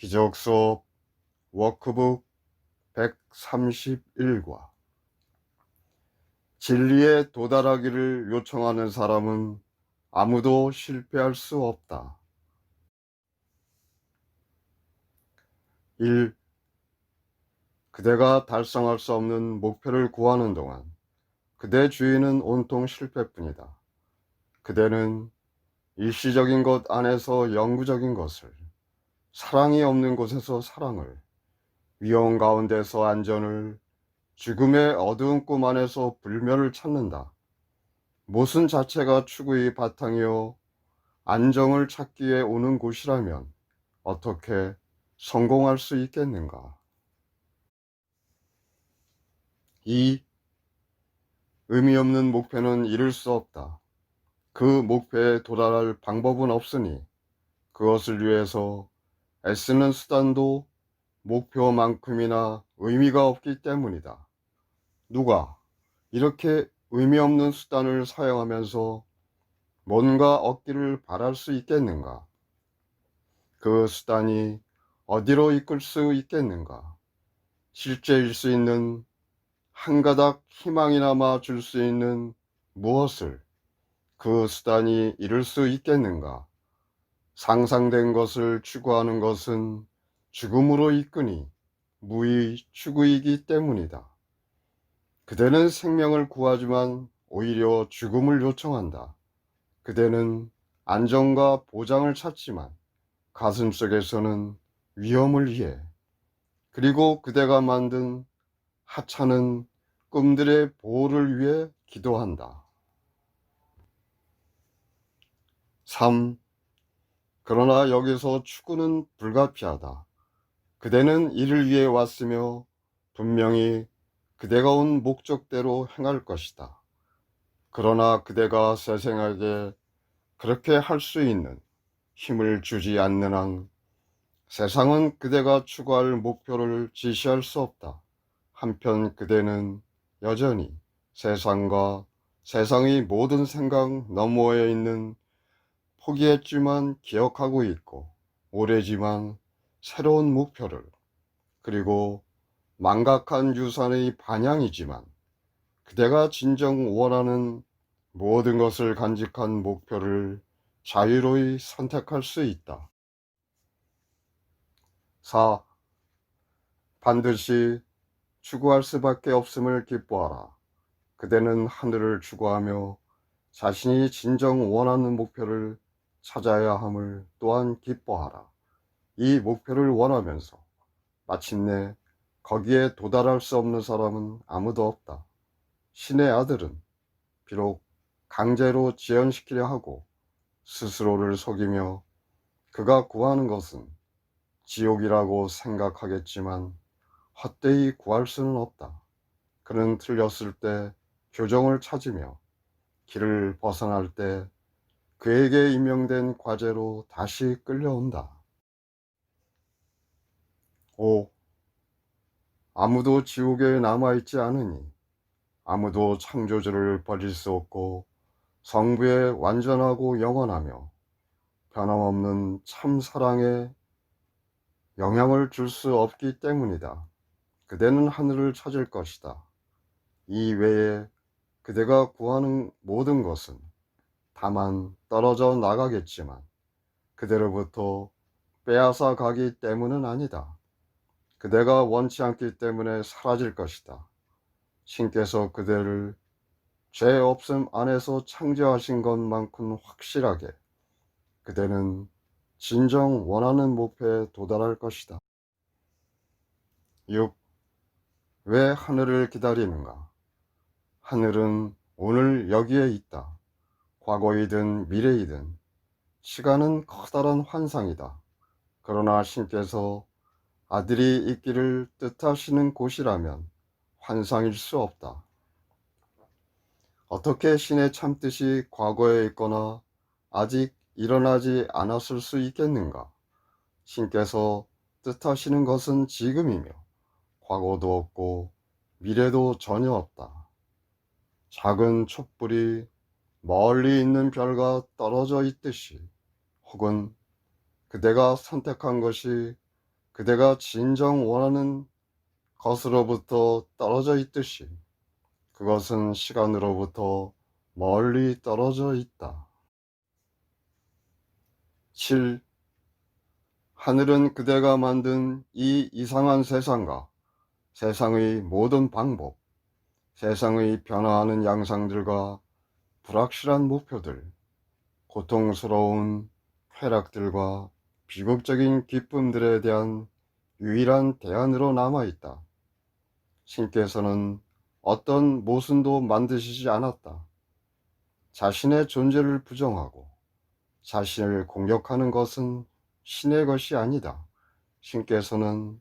기적 수업 워크북 131과 진리에 도달하기를 요청하는 사람은 아무도 실패할 수 없다. 1. 그대가 달성할 수 없는 목표를 구하는 동안 그대 주의는 온통 실패뿐이다. 그대는 일시적인 것 안에서 영구적인 것을, 사랑이 없는 곳에서 사랑을, 위험 가운데서 안전을, 죽음의 어두운 꿈 안에서 불멸을 찾는다. 모순 자체가 추구의 바탕이요 안정을 찾기 위해 오는 곳이라면 어떻게 성공할 수 있겠는가? 2. 의미 없는 목표는 이룰 수 없다. 그 목표에 도달할 방법은 없으니 그것을 위해서 애쓰는 수단도 목표만큼이나 의미가 없기 때문이다. 누가 이렇게 의미 없는 수단을 사용하면서 뭔가 얻기를 바랄 수 있겠는가? 그 수단이 어디로 이끌 수 있겠는가? 실제일 수 있는 한 가닥 희망이나마 줄 수 있는 무엇을 그 수단이 이룰 수 있겠는가? 상상된 것을 추구하는 것은 죽음으로 이끄니 무의 추구이기 때문이다. 그대는 생명을 구하지만 오히려 죽음을 요청한다. 그대는 안정과 보장을 찾지만 가슴속에서는 위험을 위해, 그리고 그대가 만든 하찮은 꿈들의 보호를 위해 기도한다. 3. 그러나 여기서 추구는 불가피하다. 그대는 이를 위해 왔으며 분명히 그대가 온 목적대로 행할 것이다. 그러나 그대가 세상에게 그렇게 할 수 있는 힘을 주지 않는 한 세상은 그대가 추구할 목표를 지시할 수 없다. 한편 그대는 여전히 세상과 세상의 모든 생각 너머에 있는 포기했지만 기억하고 있고 오래지만 새로운 목표를, 그리고 망각한 유산의 반향이지만 그대가 진정 원하는 모든 것을 간직한 목표를 자유로이 선택할 수 있다. 4. 반드시 추구할 수밖에 없음을 기뻐하라. 그대는 하늘을 추구하며 자신이 진정 원하는 목표를 찾아야 함을 또한 기뻐하라. 이 목표를 원하면서 마침내 거기에 도달할 수 없는 사람은 아무도 없다. 신의 아들은 비록 강제로 지연시키려 하고 스스로를 속이며 그가 구하는 것은 지옥이라고 생각하겠지만 헛되이 구할 수는 없다. 그는 틀렸을 때 교정을 찾으며 길을 벗어날 때 그에게 임명된 과제로 다시 끌려온다. 5. 아무도 지옥에 남아있지 않으니 아무도 창조주를 버릴 수 없고 성부에 완전하고 영원하며 변함없는 참 사랑에 영향을 줄 수 없기 때문이다. 그대는 하늘을 찾을 것이다. 이 외에 그대가 구하는 모든 것은 다만 떨어져 나가겠지만 그대로부터 빼앗아 가기 때문은 아니다. 그대가 원치 않기 때문에 사라질 것이다. 신께서 그대를 죄 없음 안에서 창조하신 것만큼 확실하게 그대는 진정 원하는 목표에 도달할 것이다. 6. 왜 하늘을 기다리는가? 하늘은 오늘 여기에 있다. 과거이든 미래이든 시간은 커다란 환상이다. 그러나 신께서 아들이 있기를 뜻하시는 곳이라면 환상일 수 없다. 어떻게 신의 참뜻이 과거에 있거나 아직 일어나지 않았을 수 있겠는가? 신께서 뜻하시는 것은 지금이며 과거도 없고 미래도 전혀 없다. 작은 촛불이 멀리 있는 별과 떨어져 있듯이, 혹은 그대가 선택한 것이 그대가 진정 원하는 것으로부터 떨어져 있듯이 그것은 시간으로부터 멀리 떨어져 있다. 7. 하늘은 그대가 만든 이 이상한 세상과 세상의 모든 방법, 세상의 변화하는 양상들과 불확실한 목표들, 고통스러운 쾌락들과 비극적인 기쁨들에 대한 유일한 대안으로 남아있다. 신께서는 어떤 모순도 만드시지 않았다. 자신의 존재를 부정하고 자신을 공격하는 것은 신의 것이 아니다. 신께서는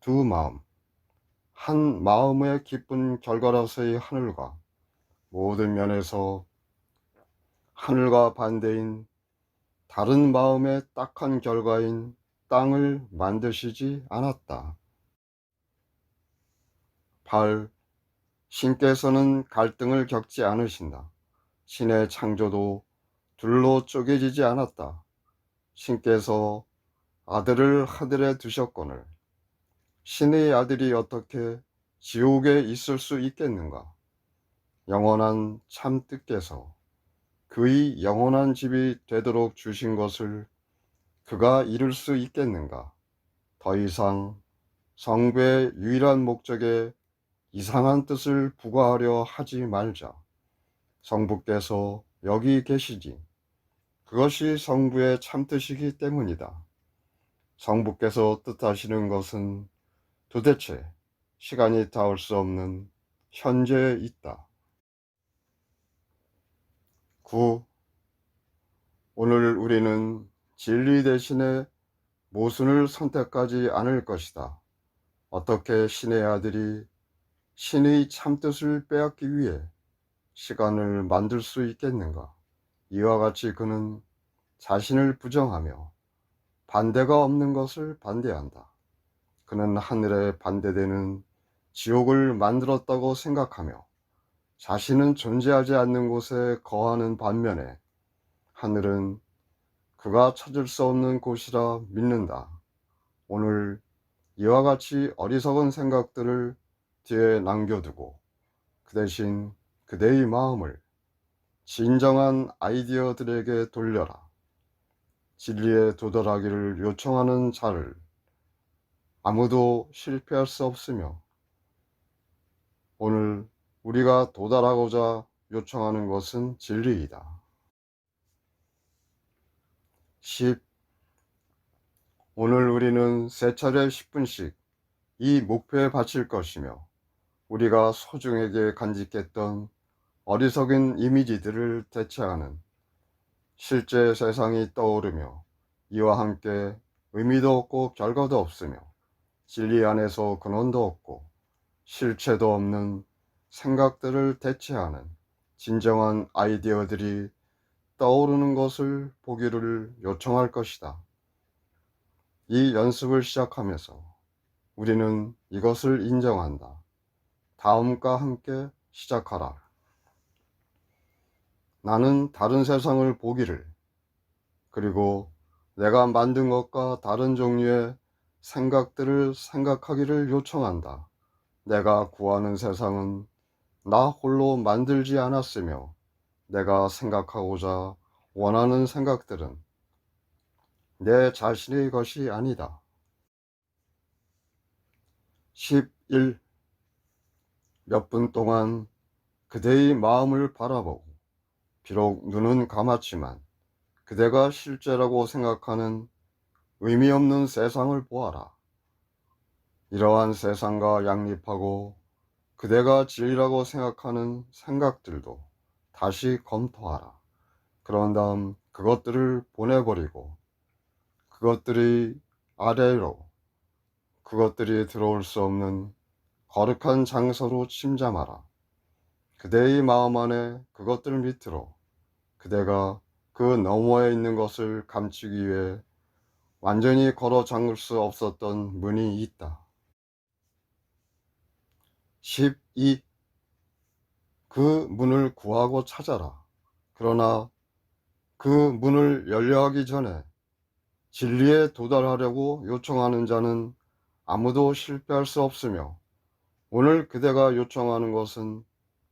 두 마음, 한 마음의 기쁜 결과로서의 하늘과 모든 면에서 하늘과 반대인 다른 마음의 딱한 결과인 땅을 만드시지 않았다. 8. 신께서는 갈등을 겪지 않으신다. 신의 창조도 둘로 쪼개지지 않았다. 신께서 아들을 하늘에 두셨거늘 신의 아들이 어떻게 지옥에 있을 수 있겠는가? 영원한 참 뜻께서 그의 영원한 집이 되도록 주신 것을 그가 이룰 수 있겠는가? 더 이상 성부의 유일한 목적에 이상한 뜻을 부과하려 하지 말자. 성부께서 여기 계시지. 그것이 성부의 참뜻이기 때문이다. 성부께서 뜻하시는 것은 도대체 시간이 닿을 수 없는 현재에 있다. 9. 오늘 우리는 진리 대신에 모순을 선택하지 않을 것이다. 어떻게 신의 아들이 신의 참뜻을 빼앗기 위해 시간을 만들 수 있겠는가? 이와 같이 그는 자신을 부정하며 반대가 없는 것을 반대한다. 그는 하늘에 반대되는 지옥을 만들었다고 생각하며 자신은 존재하지 않는 곳에 거하는 반면에 하늘은 그가 찾을 수 없는 곳이라 믿는다. 오늘 이와 같이 어리석은 생각들을 뒤에 남겨두고 그 대신 그대의 마음을 진정한 아이디어들에게 돌려라. 진리에 도달하기를 요청하는 자를 아무도 실패할 수 없으며 오늘 우리가 도달하고자 요청하는 것은 진리이다. 10. 오늘 우리는 세 차례 10분씩 이 목표에 바칠 것이며 우리가 소중하게 간직했던 어리석은 이미지들을 대체하는 실제 세상이 떠오르며 이와 함께 의미도 없고 결과도 없으며 진리 안에서 근원도 없고 실체도 없는 생각들을 대체하는 진정한 아이디어들이 떠오르는 것을 보기를 요청할 것이다. 이 연습을 시작하면서 우리는 이것을 인정한다. 다음과 함께 시작하라. 나는 다른 세상을 보기를, 그리고 내가 만든 것과 다른 종류의 생각들을 생각하기를 요청한다. 내가 구하는 세상은 나 홀로 만들지 않았으며 내가 생각하고자 원하는 생각들은 내 자신의 것이 아니다. 11. 몇 분 동안 그대의 마음을 바라보고 비록 눈은 감았지만 그대가 실제라고 생각하는 의미 없는 세상을 보아라. 이러한 세상과 양립하고 그대가 진리라고 생각하는 생각들도 다시 검토하라. 그런 다음 그것들을 보내버리고 그것들이 아래로 그것들이 들어올 수 없는 거룩한 장소로 침잠하라. 그대의 마음 안에 그것들 밑으로 그대가 그 너머에 있는 것을 감추기 위해 완전히 걸어 잠글 수 없었던 문이 있다. 12. 그 문을 구하고 찾아라. 그러나 그 문을 열려 하기 전에 진리에 도달하려고 요청하는 자는 아무도 실패할 수 없으며 오늘 그대가 요청하는 것은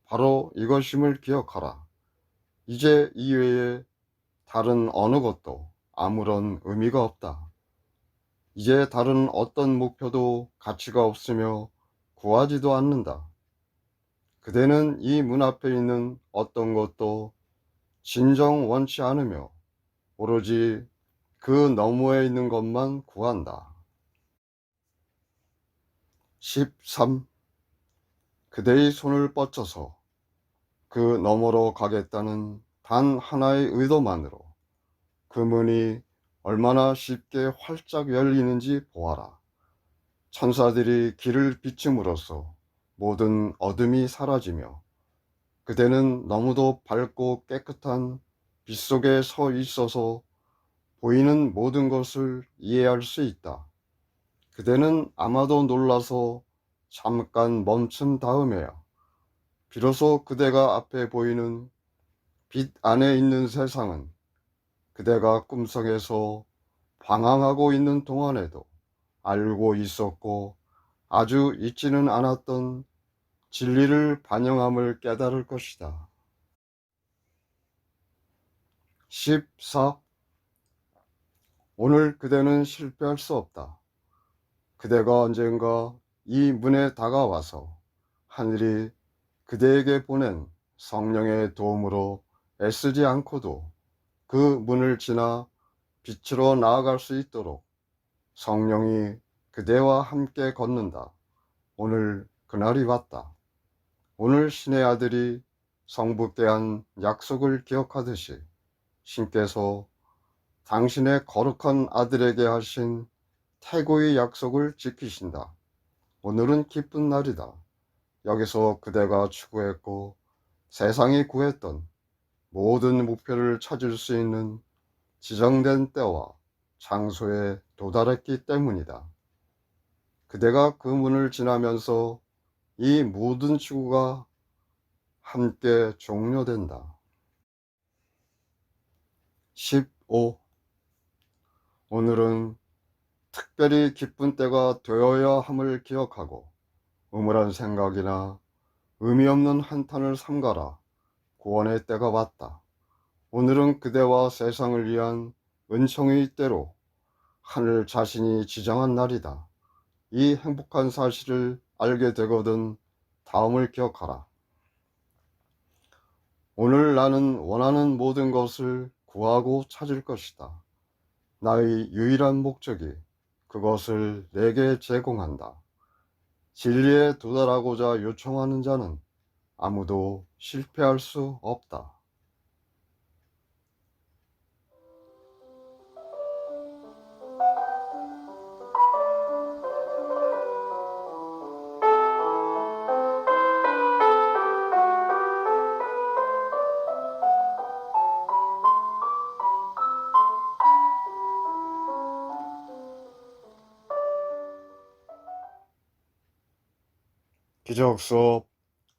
바로 이것임을 기억하라. 이제 이외에 다른 어느 것도 아무런 의미가 없다. 이제 다른 어떤 목표도 가치가 없으며 구하지도 않는다. 그대는 이 문 앞에 있는 어떤 것도 진정 원치 않으며 오로지 그 너머에 있는 것만 구한다. 13. 그대의 손을 뻗쳐서 그 너머로 가겠다는 단 하나의 의도만으로 그 문이 얼마나 쉽게 활짝 열리는지 보아라. 천사들이 길을 비춤으로써 모든 어둠이 사라지며 그대는 너무도 밝고 깨끗한 빛 속에 서 있어서 보이는 모든 것을 이해할 수 있다. 그대는 아마도 놀라서 잠깐 멈춘 다음에야 비로소 그대가 앞에 보이는 빛 안에 있는 세상은 그대가 꿈속에서 방황하고 있는 동안에도 알고 있었고 아주 잊지는 않았던 진리를 반영함을 깨달을 것이다. 14. 오늘 그대는 실패할 수 없다. 그대가 언젠가 이 문에 다가와서 하늘이 그대에게 보낸 성령의 도움으로 애쓰지 않고도 그 문을 지나 빛으로 나아갈 수 있도록 성령이 그대와 함께 걷는다. 오늘 그날이 왔다. 오늘 신의 아들이 성부께 한 약속을 기억하듯이 신께서 당신의 거룩한 아들에게 하신 태고의 약속을 지키신다. 오늘은 기쁜 날이다. 여기서 그대가 추구했고 세상이 구했던 모든 목표를 찾을 수 있는 지정된 때와 장소에 도달했기 때문이다. 그대가 그 문을 지나면서 이 모든 추구가 함께 종료된다. 15. 오늘은 특별히 기쁜 때가 되어야 함을 기억하고 음울한 생각이나 의미 없는 한탄을 삼가라. 구원의 때가 왔다. 오늘은 그대와 세상을 위한 은총의 때로 하늘 자신이 지정한 날이다. 이 행복한 사실을 알게 되거든 다음을 기억하라. 오늘 나는 원하는 모든 것을 구하고 찾을 것이다. 나의 유일한 목적이 그것을 내게 제공한다. 진리에 도달하고자 요청하는 자는 아무도 실패할 수 없다. 기적 수업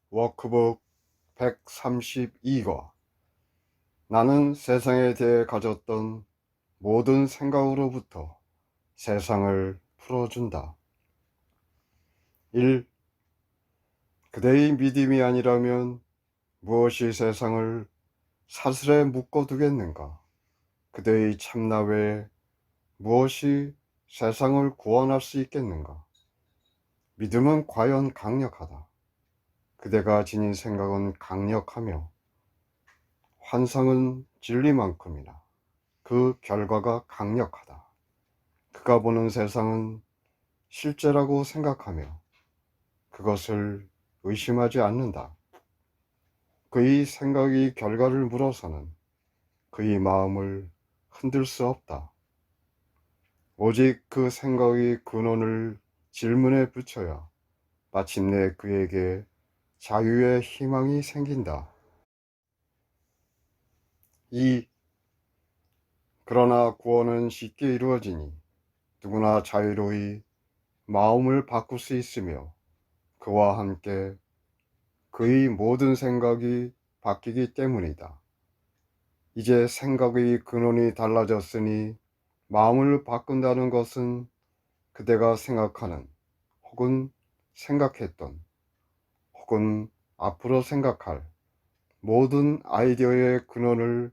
워크북 132과 나는 세상에 대해 가졌던 모든 생각으로부터 세상을 풀어준다. 1. 그대의 믿음이 아니라면 무엇이 세상을 사슬에 묶어두겠는가? 그대의 참나 외에 무엇이 세상을 구원할 수 있겠는가? 믿음은 과연 강력하다. 그대가 지닌 생각은 강력하며 환상은 진리만큼이나 그 결과가 강력하다. 그가 보는 세상은 실제라고 생각하며 그것을 의심하지 않는다. 그의 생각이 결과를 물어서는 그의 마음을 흔들 수 없다. 오직 그 생각의 근원을 질문에 붙여야 마침내 그에게 자유의 희망이 생긴다. 2. 그러나 구원은 쉽게 이루어지니 누구나 자유로이 마음을 바꿀 수 있으며 그와 함께 그의 모든 생각이 바뀌기 때문이다. 이제 생각의 근원이 달라졌으니 마음을 바꾼다는 것은 그대가 생각하는 혹은 생각했던 혹은 앞으로 생각할 모든 아이디어의 근원을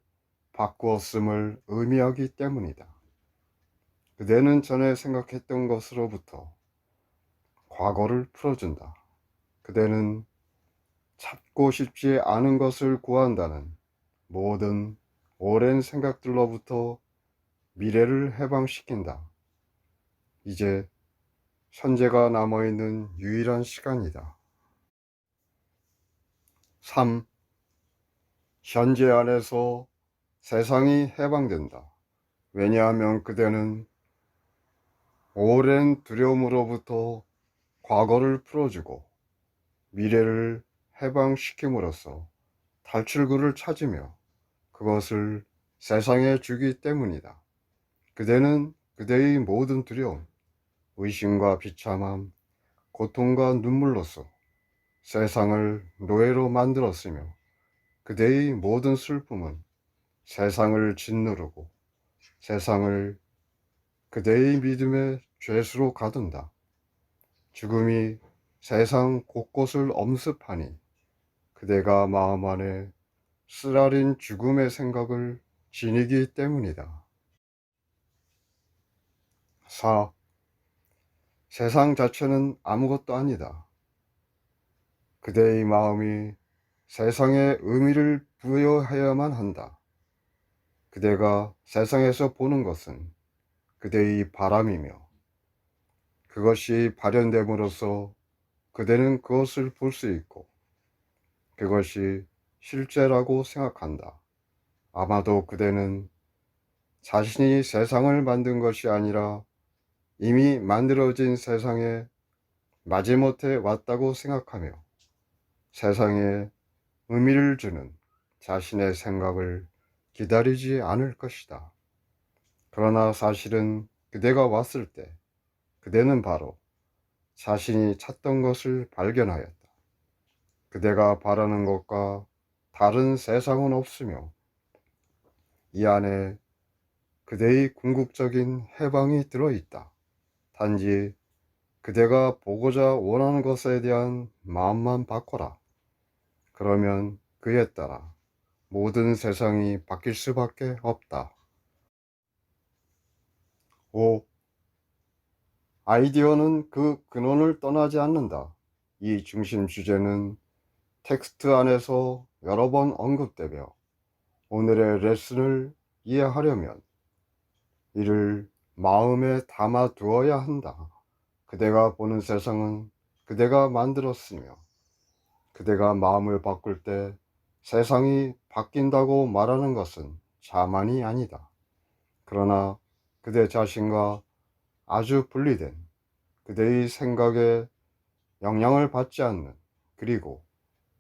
바꾸었음을 의미하기 때문이다. 그대는 전에 생각했던 것으로부터 과거를 풀어준다. 그대는 찾고 싶지 않은 것을 구한다는 모든 오랜 생각들로부터 미래를 해방시킨다. 이제 현재가 남아있는 유일한 시간이다. 3. 현재 안에서 세상이 해방된다. 왜냐하면 그대는 오랜 두려움으로부터 과거를 풀어주고 미래를 해방시킴으로써 탈출구를 찾으며 그것을 세상에 주기 때문이다. 그대는 그대의 모든 두려움, 의심과 비참함, 고통과 눈물로써 세상을 노예로 만들었으며 그대의 모든 슬픔은 세상을 짓누르고 세상을 그대의 믿음의 죄수로 가둔다. 죽음이 세상 곳곳을 엄습하니 그대가 마음 안에 쓰라린 죽음의 생각을 지니기 때문이다. 4. 세상 자체는 아무것도 아니다. 그대의 마음이 세상에 의미를 부여해야만 한다. 그대가 세상에서 보는 것은 그대의 바람이며 그것이 발현됨으로써 그대는 그것을 볼 수 있고 그것이 실제라고 생각한다. 아마도 그대는 자신이 세상을 만든 것이 아니라 이미 만들어진 세상에 마지못해 왔다고 생각하며 세상에 의미를 주는 자신의 생각을 기다리지 않을 것이다. 그러나 사실은 그대가 왔을 때 그대는 바로 자신이 찾던 것을 발견하였다. 그대가 바라는 것과 다른 세상은 없으며 이 안에 그대의 궁극적인 해방이 들어있다. 단지 그대가 보고자 원하는 것에 대한 마음만 바꿔라. 그러면 그에 따라 모든 세상이 바뀔 수밖에 없다. 5. 아이디어는 그 근원을 떠나지 않는다. 이 중심 주제는 텍스트 안에서 여러 번 언급되며 오늘의 레슨을 이해하려면 이를 마음에 담아 두어야 한다. 그대가 보는 세상은 그대가 만들었으며 그대가 마음을 바꿀 때 세상이 바뀐다고 말하는 것은 자만이 아니다. 그러나 그대 자신과 아주 분리된 그대의 생각에 영향을 받지 않는 그리고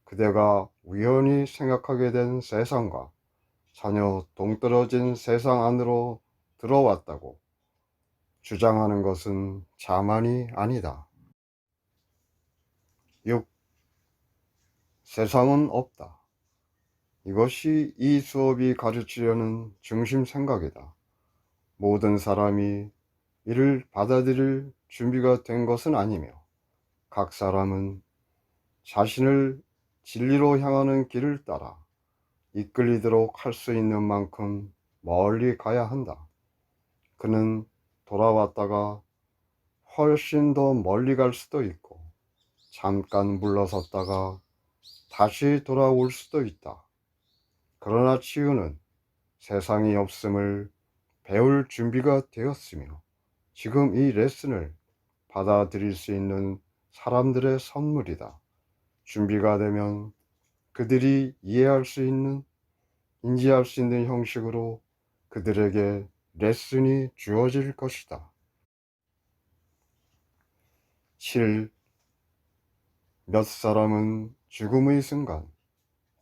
그대가 우연히 생각하게 된 세상과 전혀 동떨어진 세상 안으로 들어왔다고 주장하는 것은 자만이 아니다. 6. 세상은 없다. 이것이 이 수업이 가르치려는 중심 생각이다. 모든 사람이 이를 받아들일 준비가 된 것은 아니며 각 사람은 자신을 진리로 향하는 길을 따라 이끌리도록 할 수 있는 만큼 멀리 가야 한다. 그는 돌아왔다가 훨씬 더 멀리 갈 수도 있고 잠깐 물러섰다가 다시 돌아올 수도 있다. 그러나 치유는 세상이 없음을 배울 준비가 되었으며 지금 이 레슨을 받아들일 수 있는 사람들의 선물이다. 준비가 되면 그들이 이해할 수 있는, 인지할 수 있는 형식으로 그들에게 레슨이 주어질 것이다. 7. 몇 사람은 죽음의 순간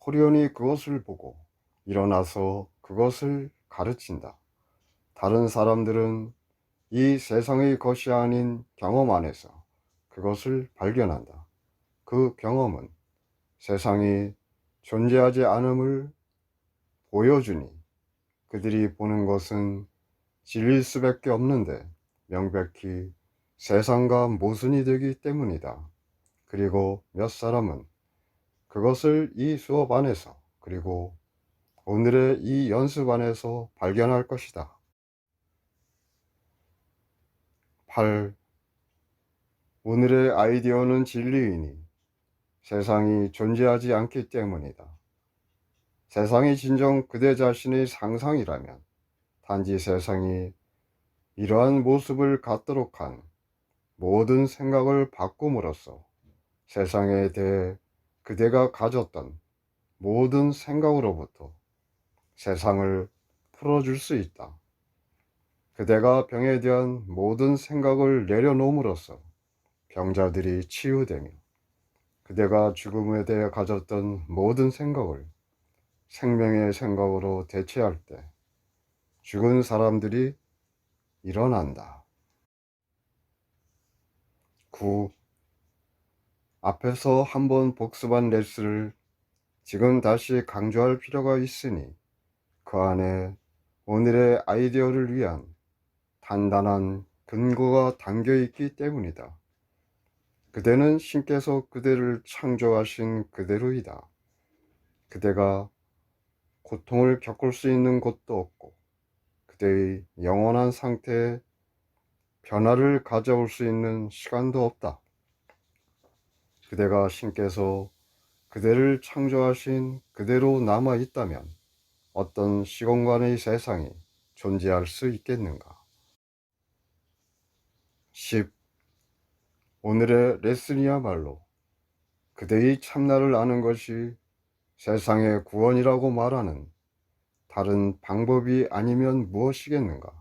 호련히 그것을 보고 일어나서 그것을 가르친다. 다른 사람들은 이 세상의 것이 아닌 경험 안에서 그것을 발견한다. 그 경험은 세상이 존재하지 않음을 보여주니 그들이 보는 것은 진리일 수밖에 없는데 명백히 세상과 모순이 되기 때문이다. 그리고 몇 사람은 그것을 이 수업 안에서 그리고 오늘의 이 연습 안에서 발견할 것이다. 8. 오늘의 아이디어는 진리이니 세상이 존재하지 않기 때문이다. 세상이 진정 그대 자신의 상상이라면 단지 세상이 이러한 모습을 갖도록 한 모든 생각을 바꿈으로써 세상에 대해 그대가 가졌던 모든 생각으로부터 세상을 풀어줄 수 있다. 그대가 병에 대한 모든 생각을 내려놓음으로써 병자들이 치유되며 그대가 죽음에 대해 가졌던 모든 생각을 생명의 생각으로 대체할 때 죽은 사람들이 일어난다. 9. 앞에서 한번 복습한 레슨을 지금 다시 강조할 필요가 있으니 그 안에 오늘의 아이디어를 위한 단단한 근거가 담겨 있기 때문이다. 그대는 신께서 그대를 창조하신 그대로이다. 그대가 고통을 겪을 수 있는 곳도 없고 그대의 영원한 상태에 변화를 가져올 수 있는 시간도 없다. 그대가 신께서 그대를 창조하신 그대로 남아 있다면 어떤 시공간의 세상이 존재할 수 있겠는가? 10. 오늘의 레슨이야말로 그대의 참나를 아는 것이 세상의 구원이라고 말하는 다른 방법이 아니면 무엇이겠는가?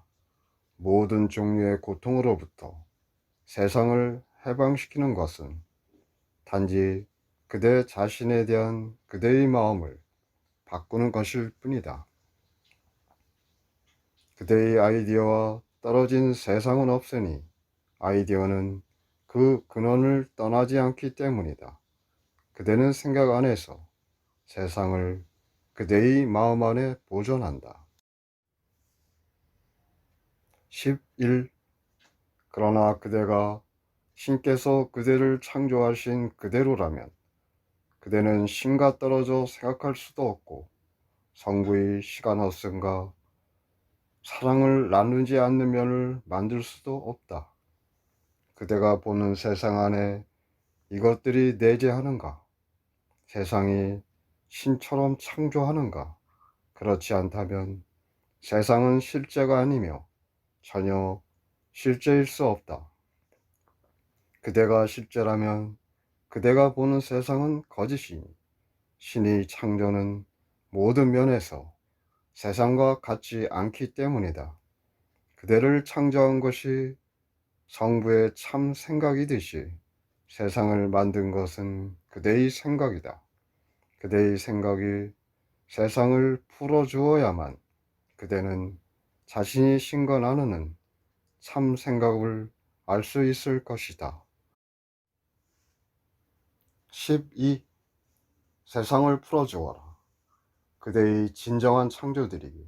모든 종류의 고통으로부터 세상을 해방시키는 것은 단지 그대 자신에 대한 그대의 마음을 바꾸는 것일 뿐이다. 그대의 아이디어와 떨어진 세상은 없으니 아이디어는 그 근원을 떠나지 않기 때문이다. 그대는 생각 안에서 세상을 그대의 마음 안에 보존한다. 11. 그러나 그대가 신께서 그대를 창조하신 그대로라면 그대는 신과 떨어져 생각할 수도 없고 성부의 시간 허승과 사랑을 나누지 않는 면을 만들 수도 없다. 그대가 보는 세상 안에 이것들이 내재하는가? 세상이 신처럼 창조하는가? 그렇지 않다면 세상은 실제가 아니며 전혀 실제일 수 없다. 그대가 실제라면 그대가 보는 세상은 거짓이니 신의 창조는 모든 면에서 세상과 같지 않기 때문이다. 그대를 창조한 것이 성부의 참 생각이듯이 세상을 만든 것은 그대의 생각이다. 그대의 생각이 세상을 풀어주어야만 그대는 자신이 신과 나누는 참 생각을 알 수 있을 것이다. 12. 세상을 풀어주어라. 그대의 진정한 창조들이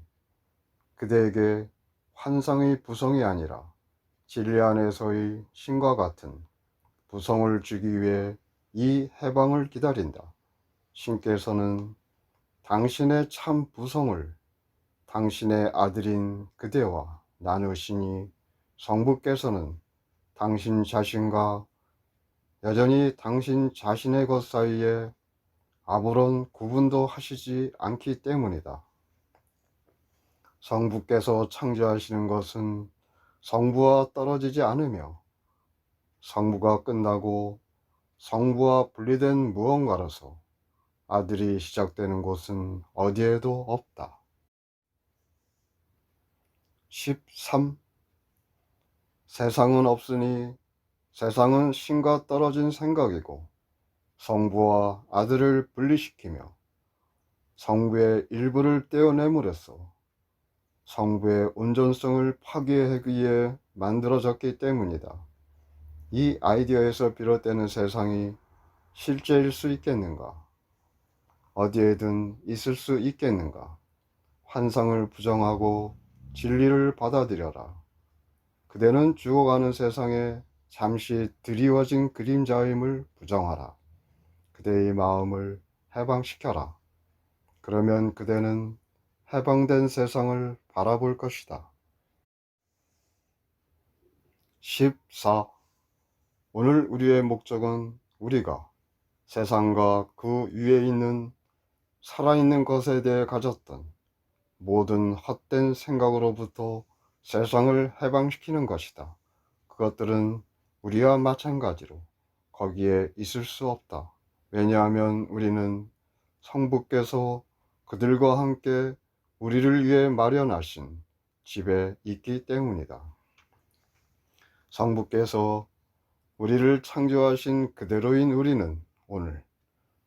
그대에게 환상의 부성이 아니라 진리 안에서의 신과 같은 부성을 주기 위해 이 해방을 기다린다. 신께서는 당신의 참 부성을 당신의 아들인 그대와 나누시니 성부께서는 당신 자신과 여전히 당신 자신의 것 사이에 아무런 구분도 하시지 않기 때문이다. 성부께서 창조하시는 것은 성부와 떨어지지 않으며 성부가 끝나고 성부와 분리된 무언가로서 아들이 시작되는 곳은 어디에도 없다. 13. 세상은 없으니 세상은 신과 떨어진 생각이고 성부와 아들을 분리시키며 성부의 일부를 떼어내므로써 성부의 온전성을 파괴하기 위해 만들어졌기 때문이다. 이 아이디어에서 비롯되는 세상이 실제일 수 있겠는가? 어디에든 있을 수 있겠는가? 환상을 부정하고 진리를 받아들여라. 그대는 죽어가는 세상에 잠시 드리워진 그림자임을 부정하라. 그대의 마음을 해방시켜라. 그러면 그대는 해방된 세상을 바라볼 것이다. 14. 오늘 우리의 목적은 우리가 세상과 그 위에 있는 살아있는 것에 대해 가졌던 모든 헛된 생각으로부터 세상을 해방시키는 것이다. 그것들은 우리와 마찬가지로 거기에 있을 수 없다. 왜냐하면 우리는 성부께서 그들과 함께 우리를 위해 마련하신 집에 있기 때문이다. 성부께서 우리를 창조하신 그대로인 우리는 오늘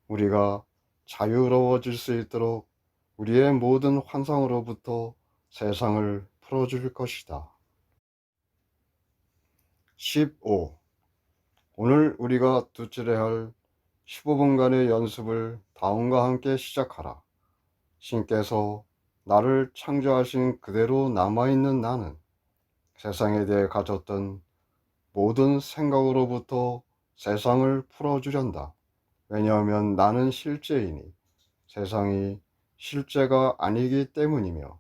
우리가 자유로워질 수 있도록 우리의 모든 환상으로부터 세상을 풀어줄 것이다. 15. 오늘 우리가 두드려야 할 15분간의 연습을 다음과 함께 시작하라. 신께서 나를 창조하신 그대로 남아있는 나는 세상에 대해 가졌던 모든 생각으로부터 세상을 풀어주련다. 왜냐하면 나는 실제이니 세상이 실제가 아니기 때문이며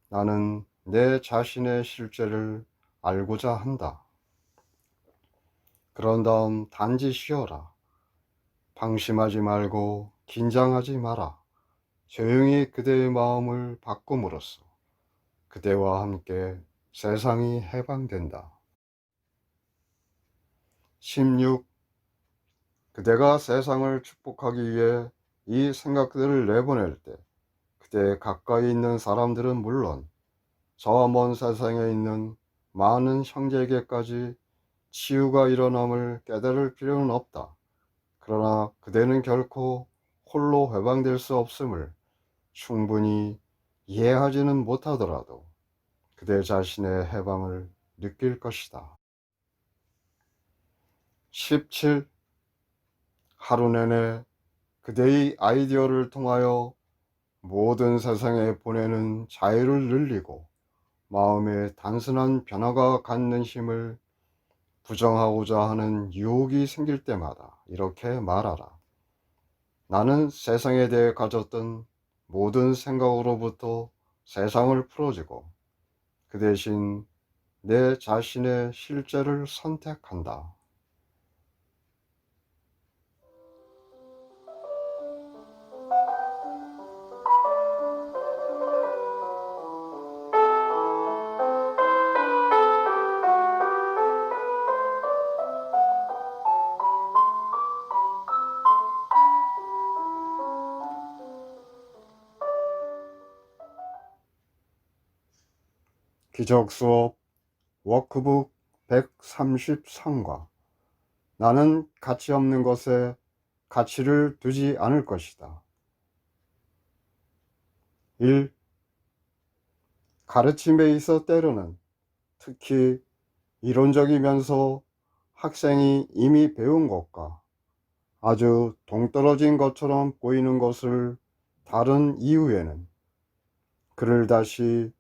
나는 내 자신의 실제를 알고자 한다. 그런 다음 단지 쉬어라. 방심하지 말고 긴장하지 마라. 조용히 그대의 마음을 바꿈으로써 그대와 함께 세상이 해방된다. 16. 그대가 세상을 축복하기 위해 이 생각들을 내보낼 때 그대 가까이 있는 사람들은 물론 저 먼 세상에 있는 많은 형제에게까지 치유가 일어남을 깨달을 필요는 없다. 그러나 그대는 결코 홀로 해방될 수 없음을 충분히 이해하지는 못하더라도 그대 자신의 해방을 느낄 것이다. 17. 하루 내내 그대의 아이디어를 통하여 모든 세상에 보내는 자유를 늘리고 마음에 단순한 변화가 갖는 힘을 부정하고자 하는 유혹이 생길 때마다 이렇게 말하라. 나는 세상에 대해 가졌던 모든 생각으로부터 세상을 풀어주고 그 대신 내 자신의 실제를 선택한다. 기적 수업 워크북 133과 나는 가치 없는 것에 가치를 두지 않을 것이다. 1. 가르침에 있어 때로는 특히 이론적이면서 학생이 이미 배운 것과 아주 동떨어진 것처럼 보이는 것을 다른 이후에는 그를 다시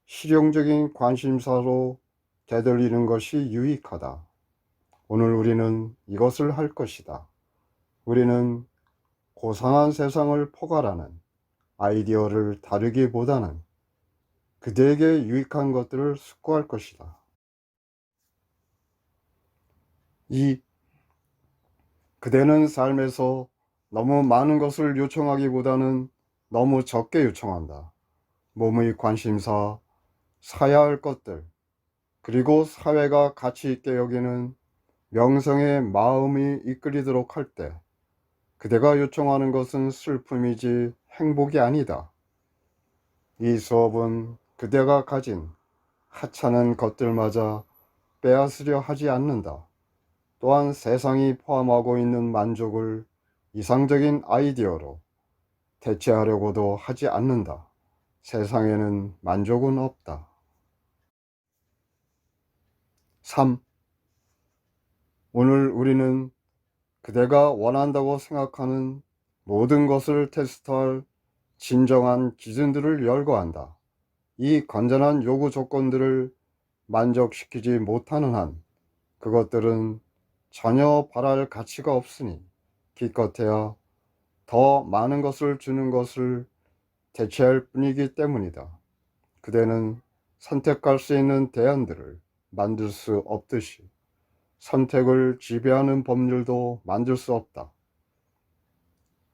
실용적인 관심사로 되돌리는 것이 유익하다. 오늘 우리는 이것을 할 것이다. 우리는 고상한 세상을 포괄하는 아이디어를 다루기보다는 그대에게 유익한 것들을 숙고할 것이다. 2. 그대는 삶에서 너무 많은 것을 요청하기보다는 너무 적게 요청한다. 몸의 관심사, 사야 할 것들, 그리고 사회가 가치 있게 여기는 명성의 마음이 이끌리도록 할 때 그대가 요청하는 것은 슬픔이지 행복이 아니다. 이 수업은 그대가 가진 하찮은 것들마저 빼앗으려 하지 않는다. 또한 세상이 포함하고 있는 만족을 이상적인 아이디어로 대체하려고도 하지 않는다. 세상에는 만족은 없다. 3. 오늘 우리는 그대가 원한다고 생각하는 모든 것을 테스트할 진정한 기준들을 열거한다. 이 건전한 요구 조건들을 만족시키지 못하는 한 그것들은 전혀 바랄 가치가 없으니 기껏해야 더 많은 것을 주는 것을 대체할 뿐이기 때문이다. 그대는 선택할 수 있는 대안들을 만들 수 없듯이 선택을 지배하는 법률도 만들 수 없다.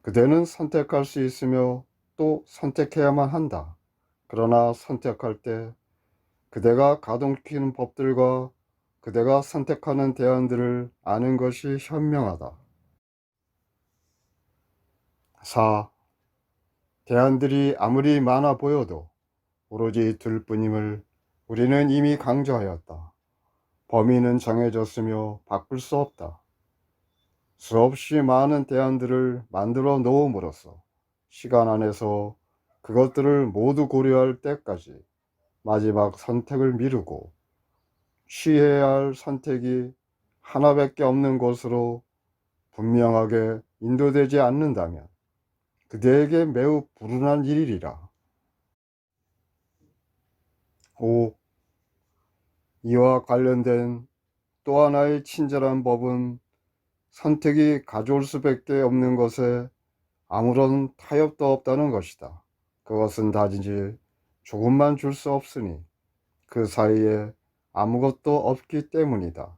그대는 선택할 수 있으며 또 선택해야만 한다. 그러나 선택할 때 그대가 가동시키는 법들과 그대가 선택하는 대안들을 아는 것이 현명하다. 4. 대안들이 아무리 많아 보여도 오로지 둘뿐임을 우리는 이미 강조하였다. 범위는 정해졌으며 바꿀 수 없다. 수없이 많은 대안들을 만들어 놓음으로써 시간 안에서 그것들을 모두 고려할 때까지 마지막 선택을 미루고 취해야 할 선택이 하나밖에 없는 것으로 분명하게 인도되지 않는다면 그대에게 매우 불운한 일이리라. 5. 이와 관련된 또 하나의 친절한 법은 선택이 가져올 수밖에 없는 것에 아무런 타협도 없다는 것이다. 그것은 단지 조금만 줄 수 없으니 그 사이에 아무것도 없기 때문이다.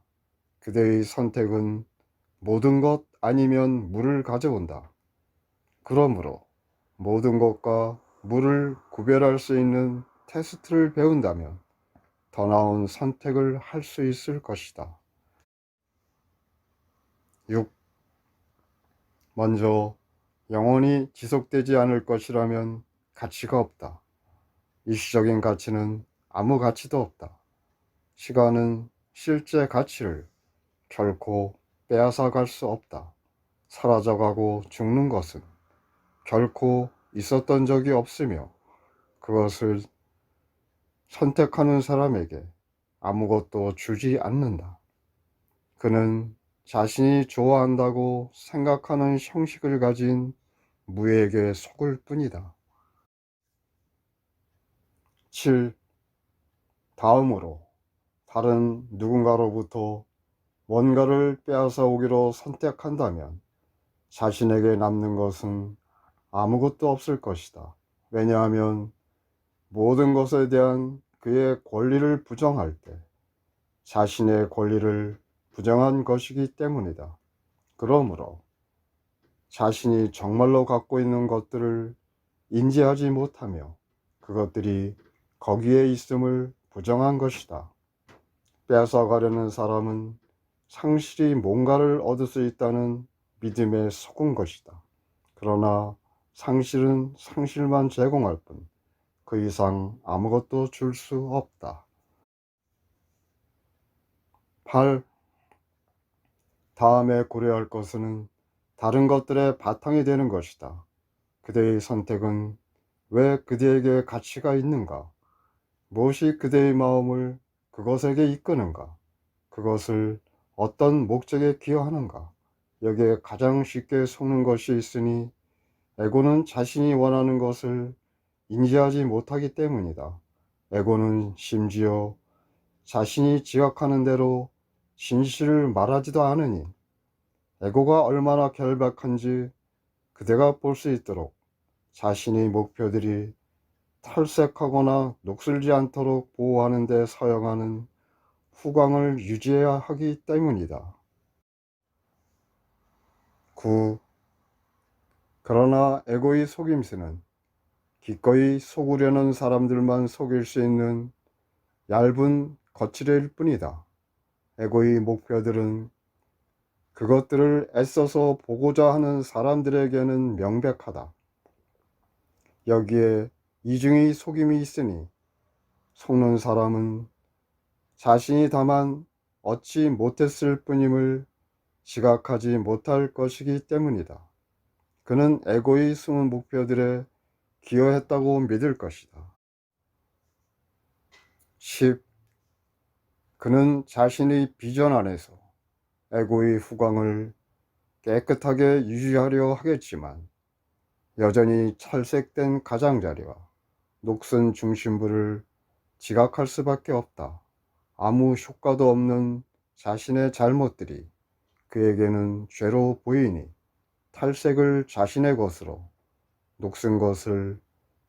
그대의 선택은 모든 것 아니면 물을 가져온다. 그러므로 모든 것과 물을 구별할 수 있는 테스트를 배운다면 더 나은 선택을 할 수 있을 것이다. 6. 먼저 영원히 지속되지 않을 것이라면 가치가 없다. 일시적인 가치는 아무 가치도 없다. 시간은 실제 가치를 결코 빼앗아 갈 수 없다. 사라져가고 죽는 것은 결코 있었던 적이 없으며 그것을 선택하는 사람에게 아무것도 주지 않는다. 그는 자신이 좋아한다고 생각하는 형식을 가진 무에게 속을 뿐이다. 7. 다음으로 다른 누군가로부터 뭔가를 빼앗아 오기로 선택한다면 자신에게 남는 것은 아무것도 없을 것이다. 왜냐하면 모든 것에 대한 그의 권리를 부정할 때 자신의 권리를 부정한 것이기 때문이다. 그러므로 자신이 정말로 갖고 있는 것들을 인지하지 못하며 그것들이 거기에 있음을 부정한 것이다. 뺏어가려는 사람은 상실이 뭔가를 얻을 수 있다는 믿음에 속은 것이다. 그러나 상실은 상실만 제공할 뿐 그 이상 아무것도 줄 수 없다. 8. 다음에 고려할 것은 다른 것들의 바탕이 되는 것이다. 그대의 선택은 왜 그대에게 가치가 있는가? 무엇이 그대의 마음을 그것에게 이끄는가? 그것을 어떤 목적에 기여하는가? 여기에 가장 쉽게 속는 것이 있으니 에고는 자신이 원하는 것을 인지하지 못하기 때문이다. 에고는 심지어 자신이 지각하는 대로 진실을 말하지도 않으니 에고가 얼마나 결박한지 그대가 볼 수 있도록 자신의 목표들이 탈색하거나 녹슬지 않도록 보호하는 데 사용하는 후광을 유지해야 하기 때문이다. 9. 그러나 에고의 속임수는 기꺼이 속으려는 사람들만 속일 수 있는 얇은 거칠일 뿐이다. 에고의 목표들은 그것들을 애써서 보고자 하는 사람들에게는 명백하다. 여기에 이중의 속임이 있으니 속는 사람은 자신이 다만 얻지 못했을 뿐임을 지각하지 못할 것이기 때문이다. 그는 에고의 숨은 목표들에 기여했다고 믿을 것이다. 10. 그는 자신의 비전 안에서 에고의 후광을 깨끗하게 유지하려 하겠지만 여전히 탈색된 가장자리와 녹슨 중심부를 지각할 수밖에 없다. 아무 효과도 없는 자신의 잘못들이 그에게는 죄로 보이니 탈색을 자신의 것으로, 녹슨 것을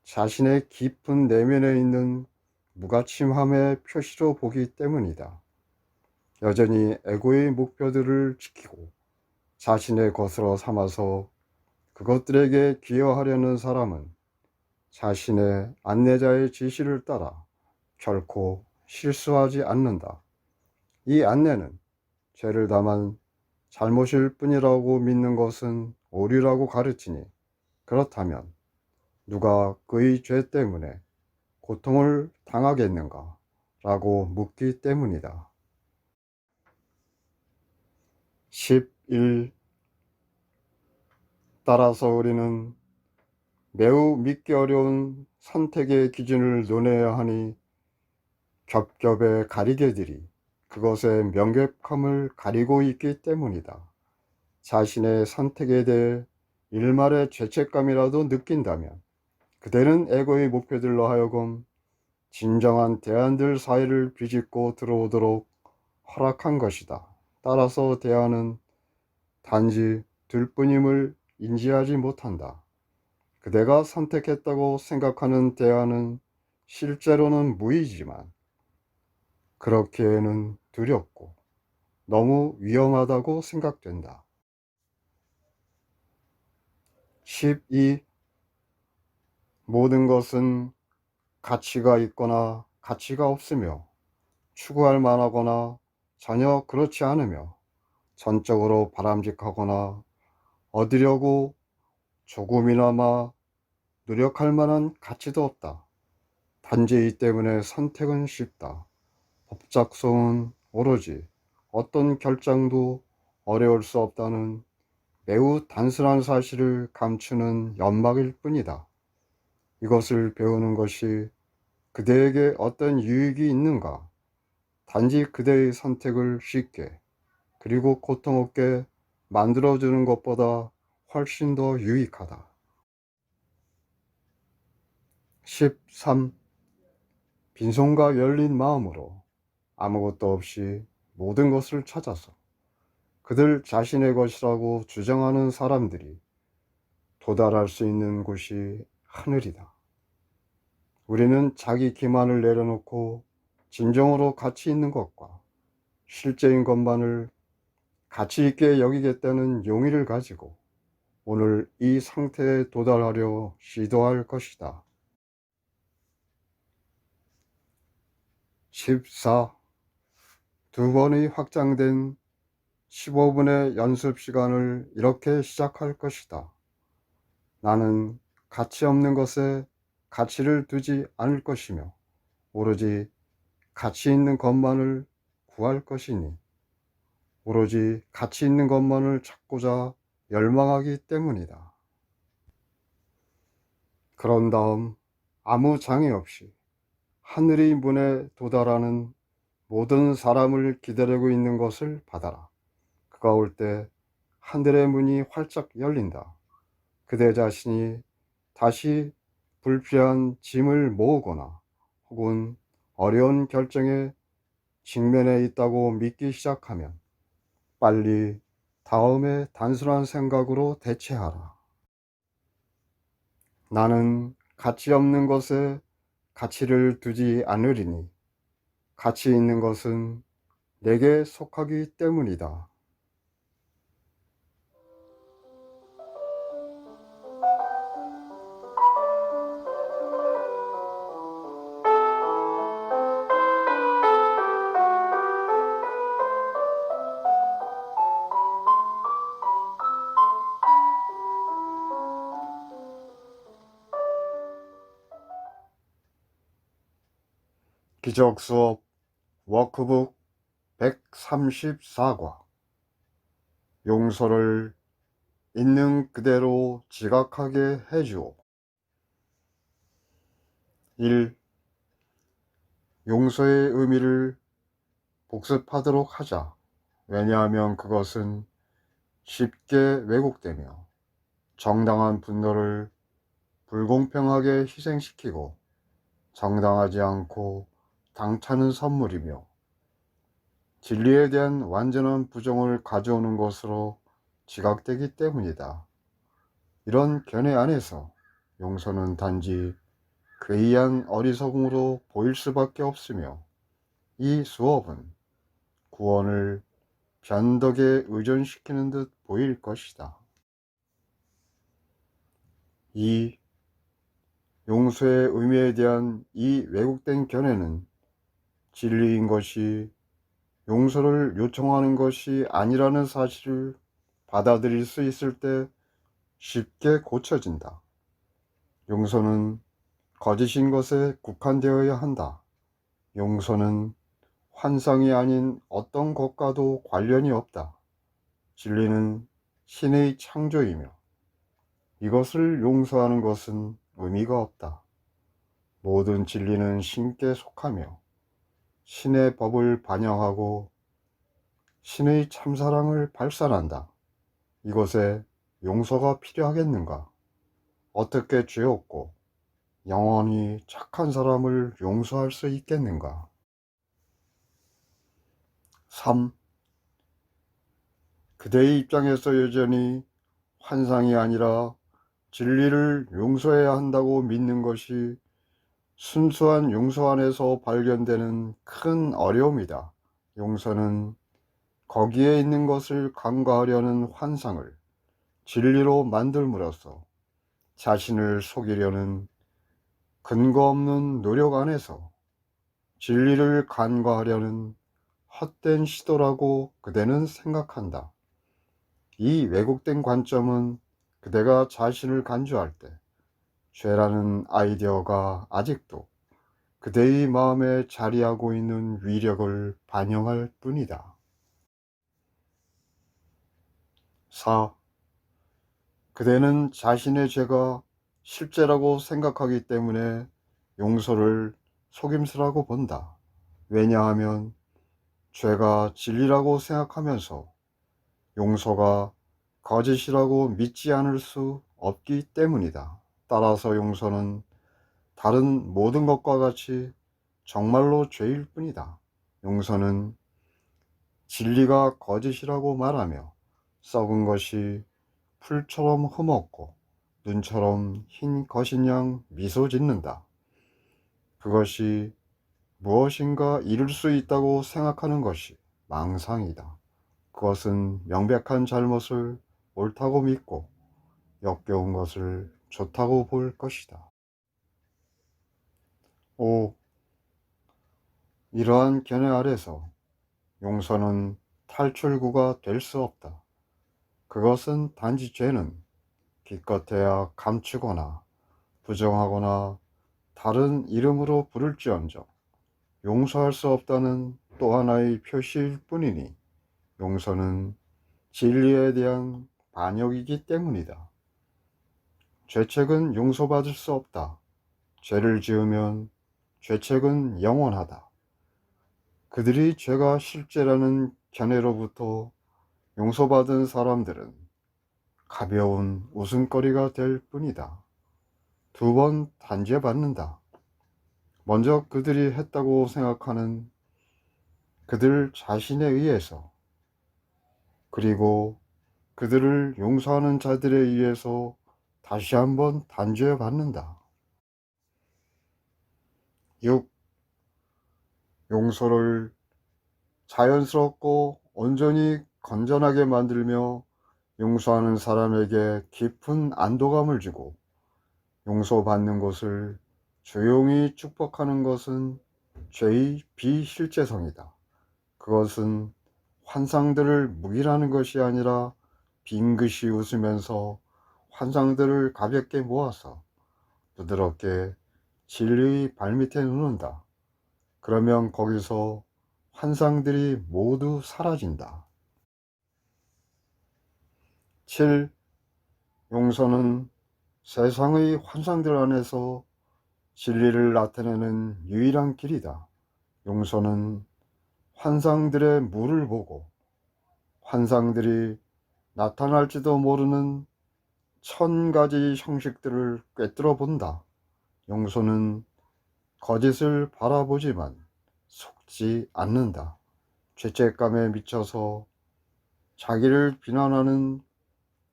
자신의 깊은 내면에 있는 무가침함의 표시로 보기 때문이다. 여전히 에고의 목표들을 지키고 자신의 것으로 삼아서 그것들에게 기여하려는 사람은 자신의 안내자의 지시를 따라 결코 실수하지 않는다. 이 안내는 죄를 다만 잘못일 뿐이라고 믿는 것은 오류라고 가르치니, 그렇다면 누가 그의 죄 때문에 고통을 당하겠는가? 라고 묻기 때문이다. 11. 따라서 우리는 매우 믿기 어려운 선택의 기준을 논해야 하니 겹겹의 가리개들이 그것의 명백함을 가리고 있기 때문이다. 자신의 선택에 대해 일말의 죄책감이라도 느낀다면 그대는 에고의 목표들로 하여금 진정한 대안들 사이를 비집고 들어오도록 허락한 것이다. 따라서 대안은 단지 둘뿐임을 인지하지 못한다. 그대가 선택했다고 생각하는 대안은 실제로는 무의지만 그렇기에는 두렵고 너무 위험하다고 생각된다. 12. 모든 것은 가치가 있거나 가치가 없으며 추구할 만하거나 전혀 그렇지 않으며 전적으로 바람직하거나 얻으려고 조금이나마 노력할 만한 가치도 없다. 단지 이 때문에 선택은 쉽다. 법작성은 오로지 어떤 결정도 어려울 수 없다는 매우 단순한 사실을 감추는 연막일 뿐이다. 이것을 배우는 것이 그대에게 어떤 유익이 있는가? 단지 그대의 선택을 쉽게 그리고 고통 없게 만들어주는 것보다 훨씬 더 유익하다. 13. 빈손과 열린 마음으로 아무것도 없이 모든 것을 찾아서 그들 자신의 것이라고 주장하는 사람들이 도달할 수 있는 곳이 하늘이다. 우리는 자기 기만을 내려놓고 진정으로 가치 있는 것과 실제인 것만을 가치 있게 여기겠다는 용의를 가지고 오늘 이 상태에 도달하려 시도할 것이다. 14. 두 번의 확장된 15분의 연습 시간을 이렇게 시작할 것이다. 나는 가치 없는 것에 가치를 두지 않을 것이며 오로지 가치 있는 것만을 구할 것이니 오로지 가치 있는 것만을 찾고자 열망하기 때문이다. 그런 다음 아무 장애 없이 하늘의 문에 도달하는 모든 사람을 기다리고 있는 것을 받아라. 그가 올 때 하늘의 문이 활짝 열린다. 그대 자신이 다시 불필요한 짐을 모으거나 혹은 어려운 결정에 직면해 있다고 믿기 시작하면 빨리 다음에 단순한 생각으로 대체하라. 나는 가치 없는 것에 가치를 두지 않으리니 가치 있는 것은 내게 속하기 때문이다. 기적 수업 워크북 134과 용서를 있는 그대로 지각하게 해주오. 1. 용서의 의미를 복습하도록 하자. 왜냐하면 그것은 쉽게 왜곡되며 정당한 분노를 불공평하게 희생시키고 정당하지 않고 당차는 선물이며 진리에 대한 완전한 부정을 가져오는 것으로 지각되기 때문이다. 이런 견해 안에서 용서는 단지 괴이한 어리석음으로 보일 수밖에 없으며 이 수업은 구원을 변덕에 의존시키는 듯 보일 것이다. 이 용서의 의미에 대한 이 왜곡된 견해는 진리인 것이 용서를 요청하는 것이 아니라는 사실을 받아들일 수 있을 때 쉽게 고쳐진다. 용서는 거짓인 것에 국한되어야 한다. 용서는 환상이 아닌 어떤 것과도 관련이 없다. 진리는 신의 창조이며 이것을 용서하는 것은 의미가 없다. 모든 진리는 신께 속하며 신의 법을 반영하고 신의 참사랑을 발산한다. 이것에 용서가 필요하겠는가? 어떻게 죄 없고 영원히 착한 사람을 용서할 수 있겠는가? 3. 그대의 입장에서 여전히 환상이 아니라 진리를 용서해야 한다고 믿는 것이 순수한 용서 안에서 발견되는 큰 어려움이다. 용서는 거기에 있는 것을 간과하려는 환상을 진리로 만들므로써 자신을 속이려는 근거 없는 노력 안에서 진리를 간과하려는 헛된 시도라고 그대는 생각한다. 이 왜곡된 관점은 그대가 자신을 간주할 때 죄라는 아이디어가 아직도 그대의 마음에 자리하고 있는 위력을 반영할 뿐이다. 4. 그대는 자신의 죄가 실제라고 생각하기 때문에 용서를 속임수라고 본다. 왜냐하면 죄가 진리라고 생각하면서 용서가 거짓이라고 믿지 않을 수 없기 때문이다. 따라서 용서는 다른 모든 것과 같이 정말로 죄일 뿐이다. 용서는 진리가 거짓이라고 말하며 썩은 것이 풀처럼 흠없고 눈처럼 흰 것인 양 미소 짓는다. 그것이 무엇인가 이룰 수 있다고 생각하는 것이 망상이다. 그것은 명백한 잘못을 옳다고 믿고 역겨운 것을 좋다고 볼 것이다. 5. 이러한 견해 아래서 용서는 탈출구가 될 수 없다. 그것은 단지 죄는 기껏해야 감추거나 부정하거나 다른 이름으로 부를지언정 용서할 수 없다는 또 하나의 표시일 뿐이니 용서는 진리에 대한 반역이기 때문이다. 죄책은 용서받을 수 없다. 죄를 지으면 죄책은 영원하다. 그들이 죄가 실제라는 견해로부터 용서받은 사람들은 가벼운 웃음거리가 될 뿐이다. 2번 단죄받는다. 먼저 그들이 했다고 생각하는 그들 자신에 의해서, 그리고 그들을 용서하는 자들에 의해서 다시 한번 단죄받는다. 6. 용서를 자연스럽고 온전히 건전하게 만들며 용서하는 사람에게 깊은 안도감을 주고 용서받는 것을 조용히 축복하는 것은 죄의 비실제성이다. 그것은 환상들을 묵인하는 것이 아니라 빙긋이 웃으면서 환상들을 가볍게 모아서 부드럽게 진리의 발밑에 놓는다. 그러면 거기서 환상들이 모두 사라진다. 7. 용서는 세상의 환상들 안에서 진리를 나타내는 유일한 길이다. 용서는 환상들의 물을 보고 환상들이 나타날지도 모르는 1000가지 형식들을 꿰뚫어 본다. 용서는 거짓을 바라보지만 속지 않는다. 죄책감에 미쳐서 자기를 비난하는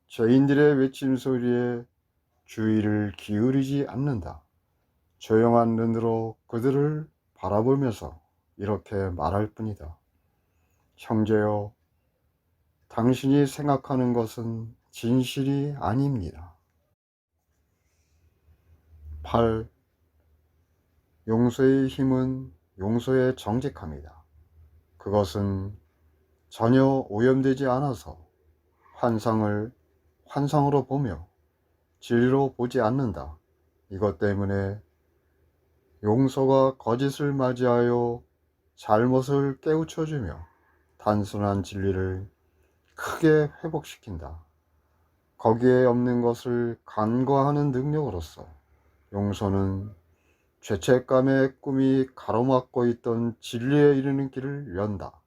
죄인들의 외침 소리에 주의를 기울이지 않는다. 조용한 눈으로 그들을 바라보면서 이렇게 말할 뿐이다. 형제여, 당신이 생각하는 것은 진실이 아닙니다. 8. 용서의 힘은 용서의 정직함이다. 그것은 전혀 오염되지 않아서 환상을 환상으로 보며 진리로 보지 않는다. 이것 때문에 용서가 거짓을 맞이하여 잘못을 깨우쳐주며 단순한 진리를 크게 회복시킨다. 거기에 없는 것을 간과하는 능력으로서 용서는 죄책감의 꿈이 가로막고 있던 진리에 이르는 길을 연다.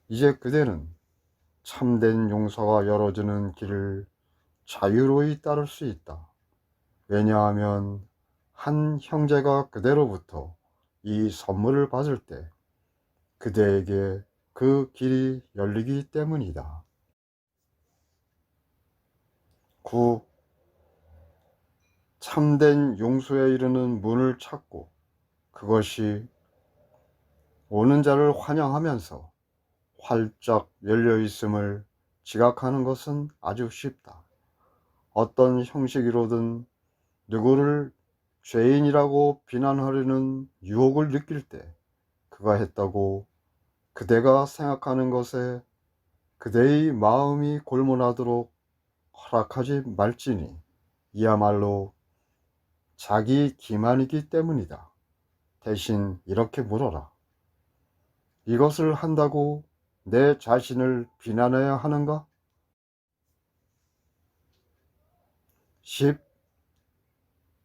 이제 그대는 참된 용서가 열어주는 길을 자유로이 따를 수 있다. 왜냐하면 한 형제가 그대로부터 이 선물을 받을 때 그대에게 그 길이 열리기 때문이다. 9. 참된 용서에 이르는 문을 찾고 그것이 오는 자를 환영하면서 활짝 열려 있음을 지각하는 것은 아주 쉽다. 어떤 형식으로든 누구를 죄인이라고 비난하려는 유혹을 느낄 때 그가 했다고 그대가 생각하는 것에 그대의 마음이 골몰하도록 허락하지 말지니 이야말로 자기 기만이기 때문이다. 대신 이렇게 물어라. 이것을 한다고 내 자신을 비난해야 하는가? 10.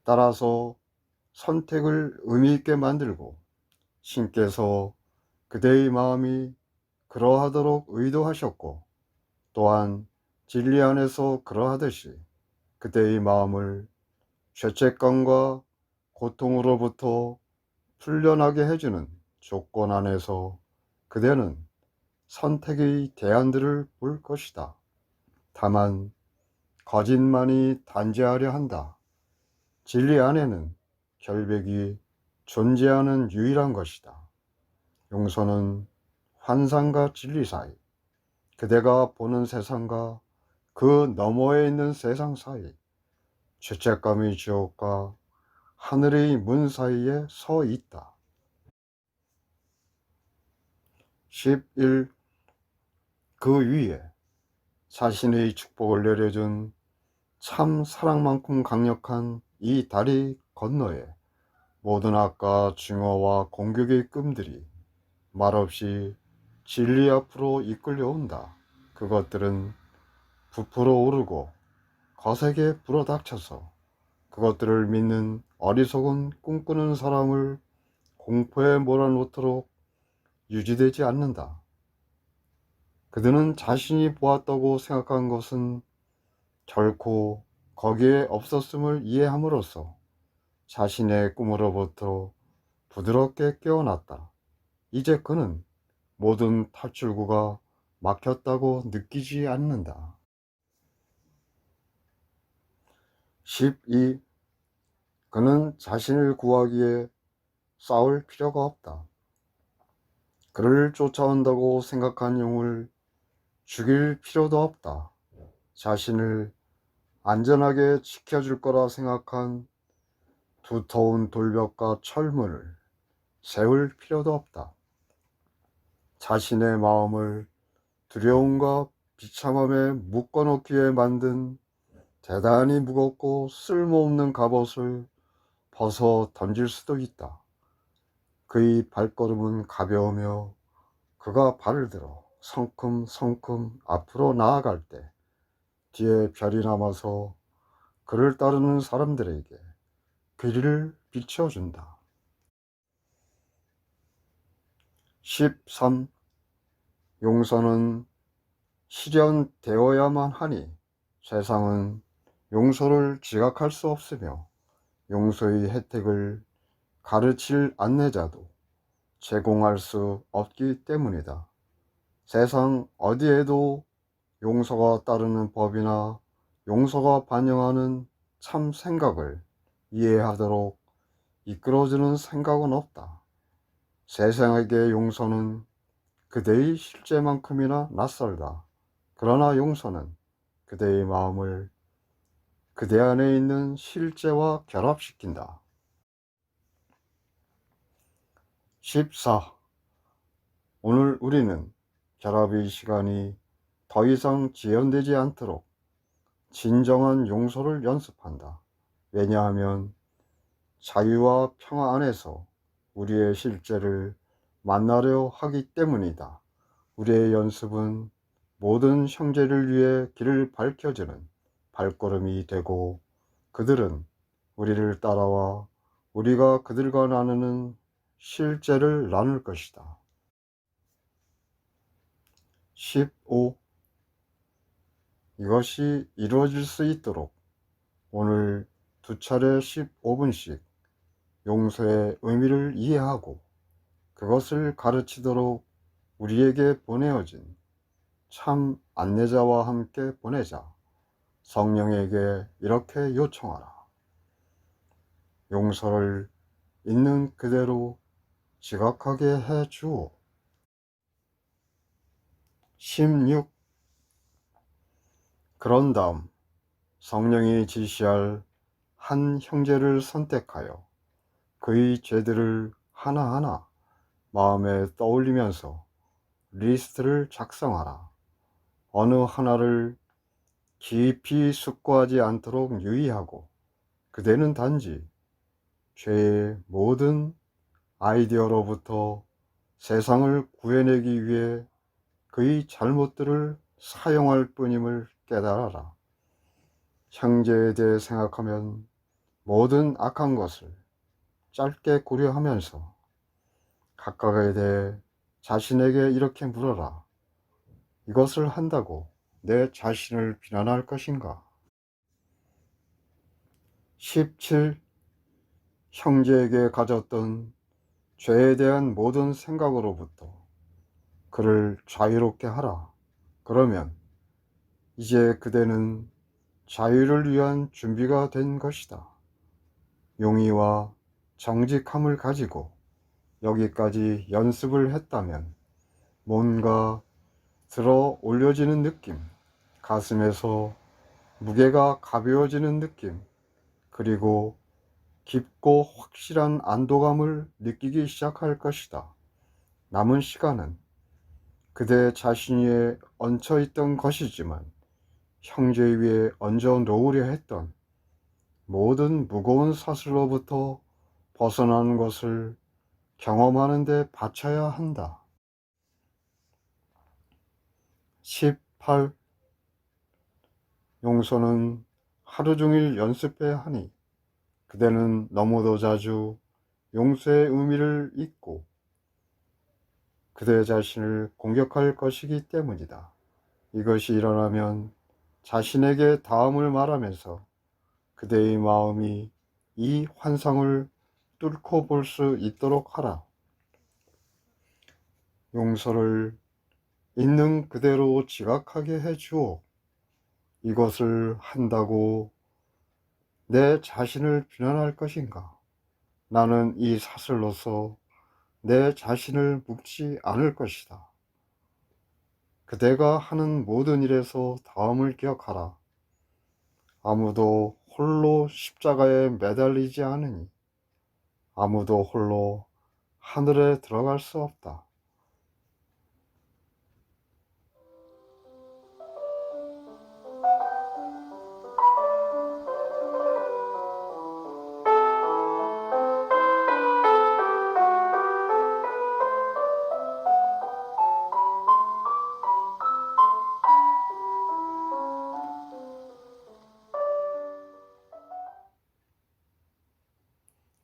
따라서 선택을 의미 있게 만들고 신께서 그대의 마음이 그러하도록 의도하셨고 또한 진리 안에서 그러하듯이 그대의 마음을 죄책감과 고통으로부터 풀려나게 해주는 조건 안에서 그대는 선택의 대안들을 볼 것이다. 다만 거짓만이 단죄하려 한다. 진리 안에는 결백이 존재하는 유일한 것이다. 용서는 환상과 진리 사이, 그대가 보는 세상과 그 너머에 있는 세상 사이, 죄책감의 지옥과 하늘의 문 사이에 서 있다. 11. 그 위에 자신의 축복을 내려준 참 사랑만큼 강력한 이 다리 건너에 모든 악과 증오와 공격의 끔들이 말없이 진리 앞으로 이끌려온다. 그것들은 부풀어 오르고 거세게 불어닥쳐서 그것들을 믿는 어리석은 꿈꾸는 사람을 공포에 몰아넣도록 유지되지 않는다. 그들은 자신이 보았다고 생각한 것은 결코 거기에 없었음을 이해함으로써 자신의 꿈으로부터 부드럽게 깨어났다. 이제 그는 모든 탈출구가 막혔다고 느끼지 않는다. 12. 그는 자신을 구하기에 싸울 필요가 없다. 그를 쫓아온다고 생각한 용을 죽일 필요도 없다. 자신을 안전하게 지켜줄 거라 생각한 두터운 돌벽과 철문을 세울 필요도 없다. 자신의 마음을 두려움과 비참함에 묶어놓기에 만든 대단히 무겁고 쓸모없는 갑옷을 벗어 던질 수도 있다. 그의 발걸음은 가벼우며 그가 발을 들어 성큼성큼 앞으로 나아갈 때 뒤에 별이 남아서 그를 따르는 사람들에게 길을 비춰준다. 13. 용서는 실현되어야만 하니 세상은 용서를 지각할 수 없으며 용서의 혜택을 가르칠 안내자도 제공할 수 없기 때문이다. 세상 어디에도 용서가 따르는 법이나 용서가 반영하는 참 생각을 이해하도록 이끌어주는 생각은 없다. 세상에게 용서는 그대의 실제만큼이나 낯설다. 그러나 용서는 그대의 마음을 그대 안에 있는 실제와 결합시킨다. 14. 오늘 우리는 결합의 시간이 더 이상 지연되지 않도록 진정한 용서를 연습한다. 왜냐하면 자유와 평화 안에서 우리의 실제를 만나려 하기 때문이다. 우리의 연습은 모든 형제를 위해 길을 밝혀주는 발걸음이 되고, 그들은 우리를 따라와 우리가 그들과 나누는 실제를 나눌 것이다. 15. 이것이 이루어질 수 있도록 오늘 두 차례 15분씩 용서의 의미를 이해하고 그것을 가르치도록 우리에게 보내어진 참 안내자와 함께 보내자. 성령에게 이렇게 요청하라. 용서를 있는 그대로 지각하게 해 주오. 16. 그런 다음 성령이 지시할 한 형제를 선택하여 그의 죄들을 하나하나 마음에 떠올리면서 리스트를 작성하라. 어느 하나를 깊이 숙고하지 않도록 유의하고, 그대는 단지 죄의 모든 아이디어로부터 세상을 구해내기 위해 그의 잘못들을 사용할 뿐임을 깨달아라. 형제에 대해 생각하면 모든 악한 것을 짧게 고려하면서 각각에 대해 자신에게 이렇게 물어라. 이것을 한다고 내 자신을 비난할 것인가? 17. 형제에게 가졌던 죄에 대한 모든 생각으로부터 그를 자유롭게 하라. 그러면 이제 그대는 자유를 위한 준비가 된 것이다. 용의와 정직함을 가지고 여기까지 연습을 했다면 뭔가 들어 올려지는 느낌, 가슴에서 무게가 가벼워지는 느낌, 그리고 깊고 확실한 안도감을 느끼기 시작할 것이다. 남은 시간은 그대 자신 위에 얹혀 있던 것이지만 형제 위에 얹어 놓으려 했던 모든 무거운 사슬로부터 벗어나는 것을 경험하는 데 바쳐야 한다. 18. 용서는 하루 종일 연습해야 하니 그대는 너무도 자주 용서의 의미를 잊고 그대 자신을 공격할 것이기 때문이다. 이것이 일어나면 자신에게 다음을 말하면서 그대의 마음이 이 환상을 뚫고 볼 수 있도록 하라. 용서를 있는 그대로 지각하게 해 주오. 이것을 한다고 내 자신을 비난할 것인가? 나는 이 사슬로서 내 자신을 묶지 않을 것이다. 그대가 하는 모든 일에서 다음을 기억하라. 아무도 홀로 십자가에 매달리지 않으니 아무도 홀로 하늘에 들어갈 수 없다.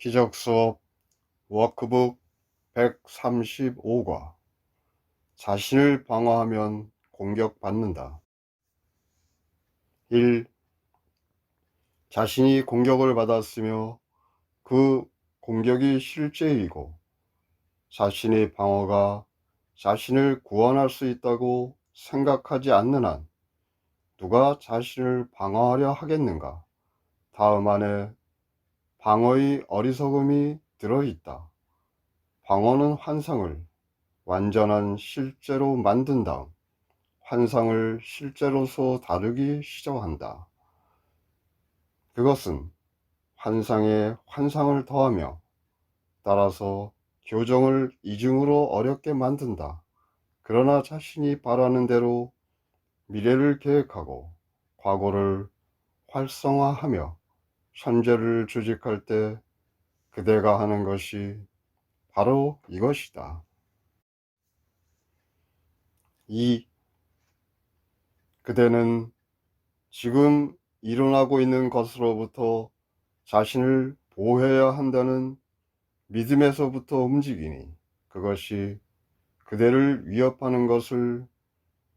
기적수업 워크북 135과 자신을 방어하면 공격받는다. 1. 자신이 공격을 받았으며 그 공격이 실제이고 자신의 방어가 자신을 구원할 수 있다고 생각하지 않는 한 누가 자신을 방어하려 하겠는가? 다음 안에 방어의 어리석음이 들어있다. 방어는 환상을 완전한 실제로 만든 다음 환상을 실제로서 다루기 시작한다. 그것은 환상에 환상을 더하며 따라서 교정을 이중으로 어렵게 만든다. 그러나 자신이 바라는 대로 미래를 계획하고 과거를 활성화하며 현재를 조직할 때 그대가 하는 것이 바로 이것이다. 2. 그대는 지금 일어나고 있는 것으로부터 자신을 보호해야 한다는 믿음에서부터 움직이니 그것이 그대를 위협하는 것을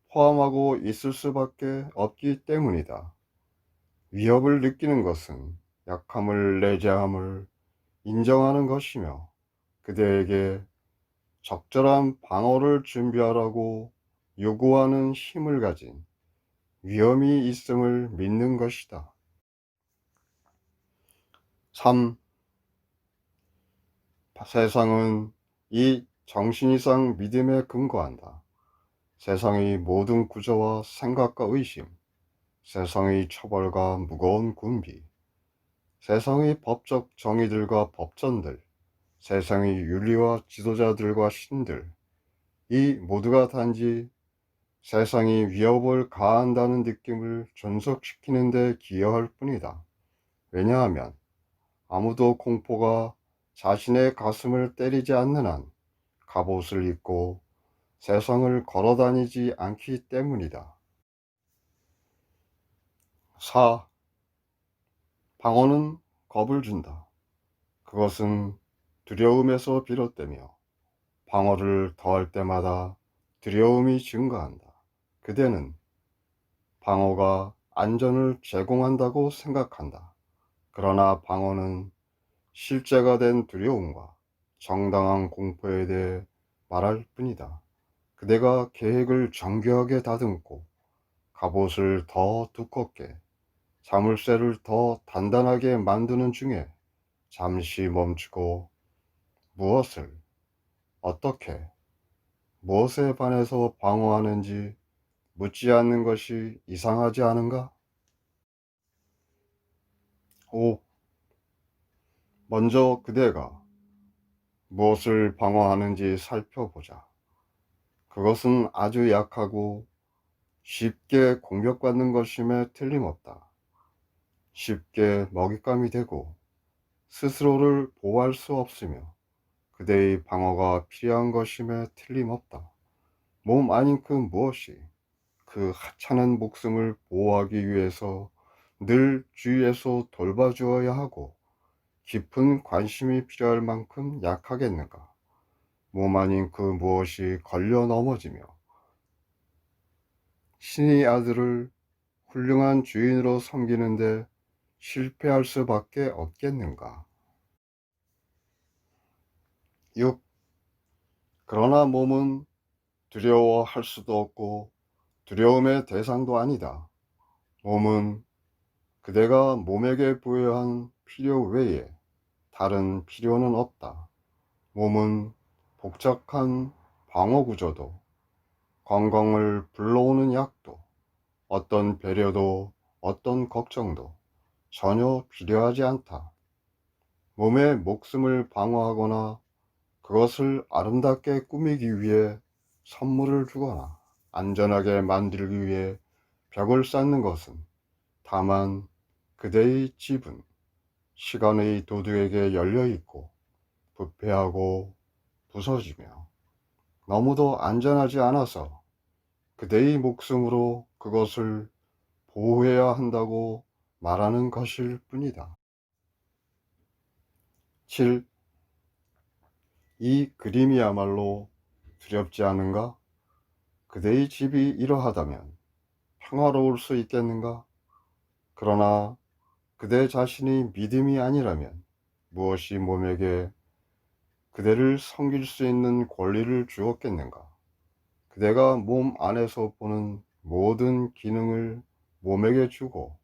포함하고 있을 수밖에 없기 때문이다. 위협을 느끼는 것은 약함을 내재함을 인정하는 것이며 그대에게 적절한 방어를 준비하라고 요구하는 힘을 가진 위험이 있음을 믿는 것이다. 3. 세상은 이 정신이상 믿음에 근거한다. 세상의 모든 구조와 생각과 의심, 세상의 처벌과 무거운 군비, 세상의 법적 정의들과 법전들, 세상의 윤리와 지도자들과 신들, 이 모두가 단지 세상이 위협을 가한다는 느낌을 존속시키는 데 기여할 뿐이다. 왜냐하면 아무도 공포가 자신의 가슴을 때리지 않는 한 갑옷을 입고 세상을 걸어다니지 않기 때문이다. 4. 방어는 겁을 준다. 그것은 두려움에서 비롯되며 방어를 더할 때마다 두려움이 증가한다. 그대는 방어가 안전을 제공한다고 생각한다. 그러나 방어는 실제가 된 두려움과 정당한 공포에 대해 말할 뿐이다. 그대가 계획을 정교하게 다듬고 갑옷을 더 두껍게 자물쇠를 더 단단하게 만드는 중에 잠시 멈추고 무엇을 어떻게 무엇에 반해서 방어하는지 묻지 않는 것이 이상하지 않은가? 5. 먼저 그대가 무엇을 방어하는지 살펴보자. 그것은 아주 약하고 쉽게 공격받는 것임에 틀림없다. 쉽게 먹잇감이 되고 스스로를 보호할 수 없으며 그대의 방어가 필요한 것임에 틀림없다. 몸 아닌 그 무엇이 그 하찮은 목숨을 보호하기 위해서 늘 주위에서 돌봐주어야 하고 깊은 관심이 필요할 만큼 약하겠는가? 몸 아닌 그 무엇이 걸려 넘어지며 신의 아들을 훌륭한 주인으로 섬기는데 실패할 수밖에 없겠는가? 6. 그러나 몸은 두려워할 수도 없고 두려움의 대상도 아니다. 몸은 그대가 몸에게 부여한 필요 외에 다른 필요는 없다. 몸은 복잡한 방어 구조도 건강을 불러오는 약도 어떤 배려도 어떤 걱정도 전혀 필요하지 않다. 몸의 목숨을 방어하거나 그것을 아름답게 꾸미기 위해 선물을 주거나 안전하게 만들기 위해 벽을 쌓는 것은 다만 그대의 집은 시간의 도둑에게 열려있고 부패하고 부서지며 너무도 안전하지 않아서 그대의 목숨으로 그것을 보호해야 한다고 말하는 것일 뿐이다. 7. 이 그림이야말로 두렵지 않은가? 그대의 집이 이러하다면 평화로울 수 있겠는가? 그러나 그대 자신이 믿음이 아니라면 무엇이 몸에게 그대를 섬길 수 있는 권리를 주었겠는가? 그대가 몸 안에서 보는 모든 기능을 몸에게 주고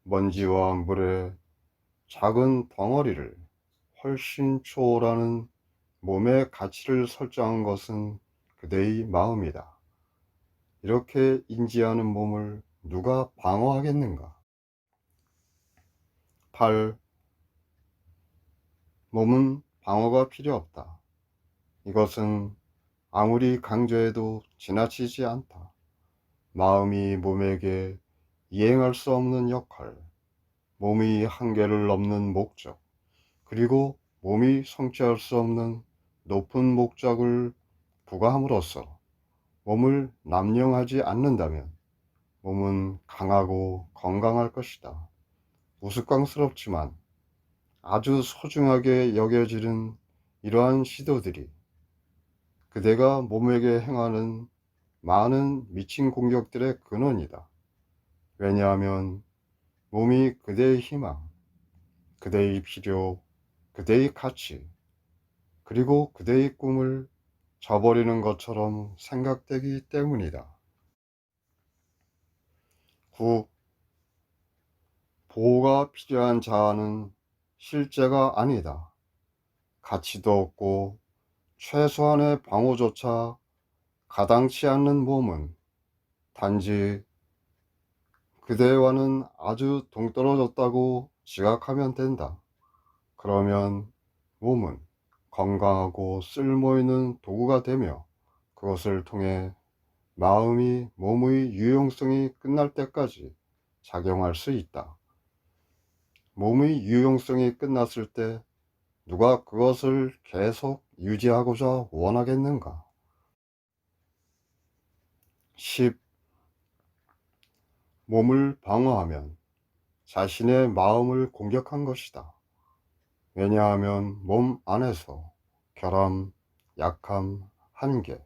먼지와 물의 작은 덩어리를 훨씬 초월하는 몸의 가치를 설정한 것은 그대의 마음이다. 이렇게 인지하는 몸을 누가 방어하겠는가? 8. 몸은 방어가 필요 없다. 이것은 아무리 강조해도 지나치지 않다. 마음이 몸에게 이행할 수 없는 역할, 몸의 한계를 넘는 목적, 그리고 몸이 성취할 수 없는 높은 목적을 부과함으로써 몸을 남용하지 않는다면 몸은 강하고 건강할 것이다. 우스꽝스럽지만 아주 소중하게 여겨지는 이러한 시도들이 그대가 몸에게 행하는 많은 미친 공격들의 근원이다. 왜냐하면 몸이 그대의 희망, 그대의 필요, 그대의 가치, 그리고 그대의 꿈을 저버리는 것처럼 생각되기 때문이다. 9. 보호가 필요한 자아는 실제가 아니다. 가치도 없고 최소한의 방어조차 가당치 않는 몸은 단지 그대와는 아주 동떨어졌다고 지각하면 된다. 그러면 몸은 건강하고 쓸모있는 도구가 되며 그것을 통해 마음이 몸의 유용성이 끝날 때까지 작용할 수 있다. 몸의 유용성이 끝났을 때 누가 그것을 계속 유지하고자 원하겠는가? 10. 몸을 방어하면 자신의 마음을 공격한 것이다. 왜냐하면 몸 안에서 결함, 약함, 한계,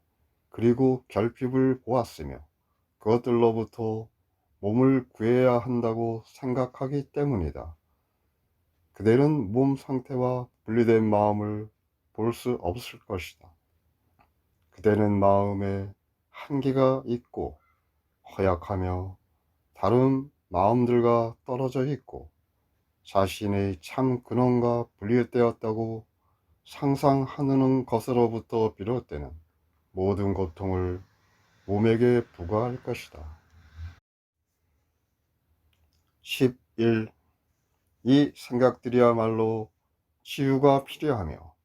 그리고 결핍을 보았으며 그것들로부터 몸을 구해야 한다고 생각하기 때문이다. 그대는 몸 상태와 분리된 마음을 볼 수 없을 것이다. 그대는 마음에 한계가 있고 허약하며 다른 마음들과 떨어져 있고 자신의 참 근원과 분리되었다고 상상하는 것으로부터 비롯되는 모든 고통을 몸에게 부과할 것이다. 11. 이 생각들이야말로 치유가 필요하며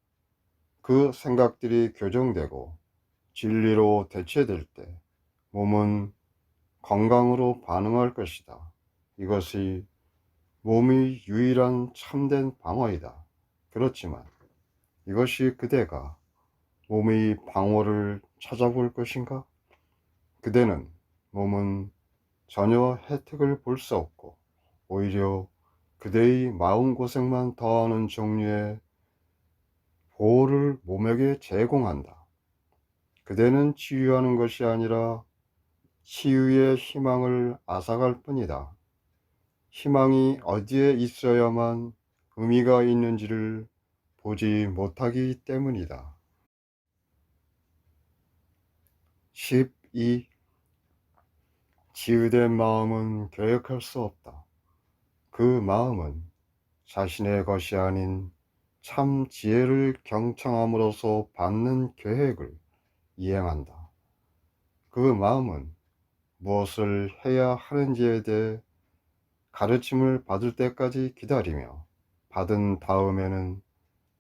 그 생각들이 교정되고 진리로 대체될 때 몸은 건강으로 반응할 것이다. 이것이 몸의 유일한 참된 방어이다. 그렇지만 이것이 그대가 몸의 방어를 찾아볼 것인가? 그대는 몸은 전혀 혜택을 볼 수 없고 오히려 그대의 마음고생만 더하는 종류의 보호를 몸에게 제공한다. 그대는 치유하는 것이 아니라 치유의 희망을 앗아갈 뿐이다. 희망이 어디에 있어야만 의미가 있는지를 보지 못하기 때문이다. 12. 치유된 마음은 계획할 수 없다. 그 마음은 자신의 것이 아닌 참 지혜를 경청함으로써 받는 계획을 이행한다. 그 마음은 무엇을 해야 하는지에 대해 가르침을 받을 때까지 기다리며 받은 다음에는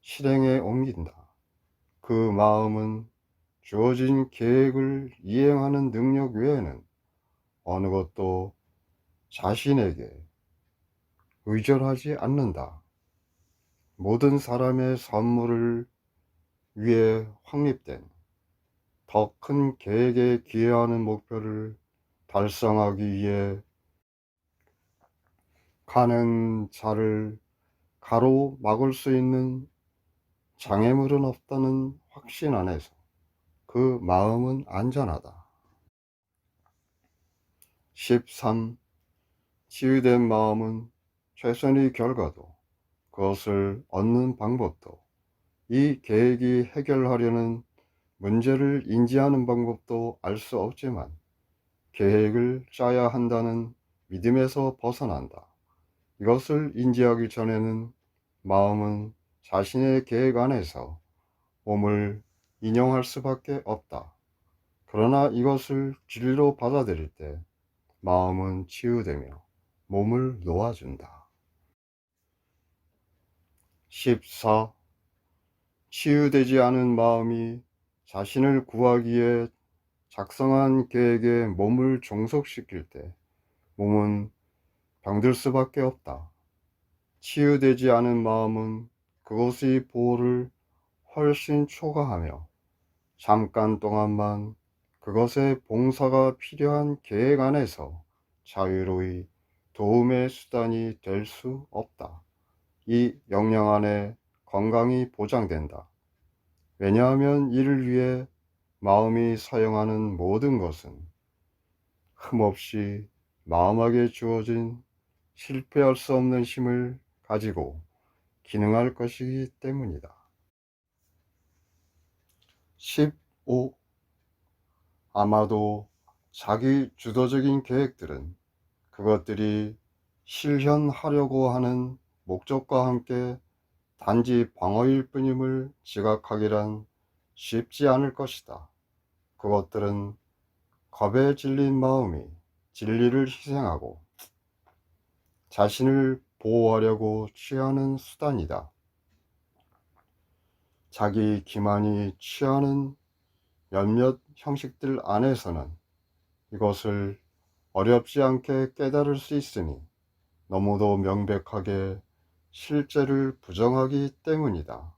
실행에 옮긴다. 그 마음은 주어진 계획을 이행하는 능력 외에는 어느 것도 자신에게 의존하지 않는다. 모든 사람의 선물을 위해 확립된 더 큰 계획에 기여하는 목표를 달성하기 위해 가는 자를 가로막을 수 있는 장애물은 없다는 확신 안에서 그 마음은 안전하다. 13. 치유된 마음은 최선의 결과도 그것을 얻는 방법도, 이 계획이 해결하려는 문제를 인지하는 방법도 알 수 없지만 계획을 짜야 한다는 믿음에서 벗어난다. 이것을 인지하기 전에는 마음은 자신의 계획 안에서 몸을 인용할 수밖에 없다. 그러나 이것을 진리로 받아들일 때 마음은 치유되며 몸을 놓아준다. 14. 치유되지 않은 마음이 자신을 구하기에 작성한 계획에 몸을 종속시킬 때 몸은 병들 수밖에 없다. 치유되지 않은 마음은 그것의 보호를 훨씬 초과하며 잠깐 동안만 그것의 봉사가 필요한 계획 안에서 자유로이 도움의 수단이 될 수 없다. 이 역량 안에 건강이 보장된다. 왜냐하면 이를 위해 마음이 사용하는 모든 것은 흠없이 마음에게 주어진 실패할 수 없는 힘을 가지고 기능할 것이기 때문이다. 15. 아마도 자기 주도적인 계획들은 그것들이 실현하려고 하는 목적과 함께 단지 방어일 뿐임을 지각하기란 쉽지 않을 것이다. 그것들은 겁에 질린 마음이 진리를 희생하고 자신을 보호하려고 취하는 수단이다. 자기 기만이 취하는 몇몇 형식들 안에서는 이것을 어렵지 않게 깨달을 수 있으니 너무도 명백하게 실제를 부정하기 때문이다.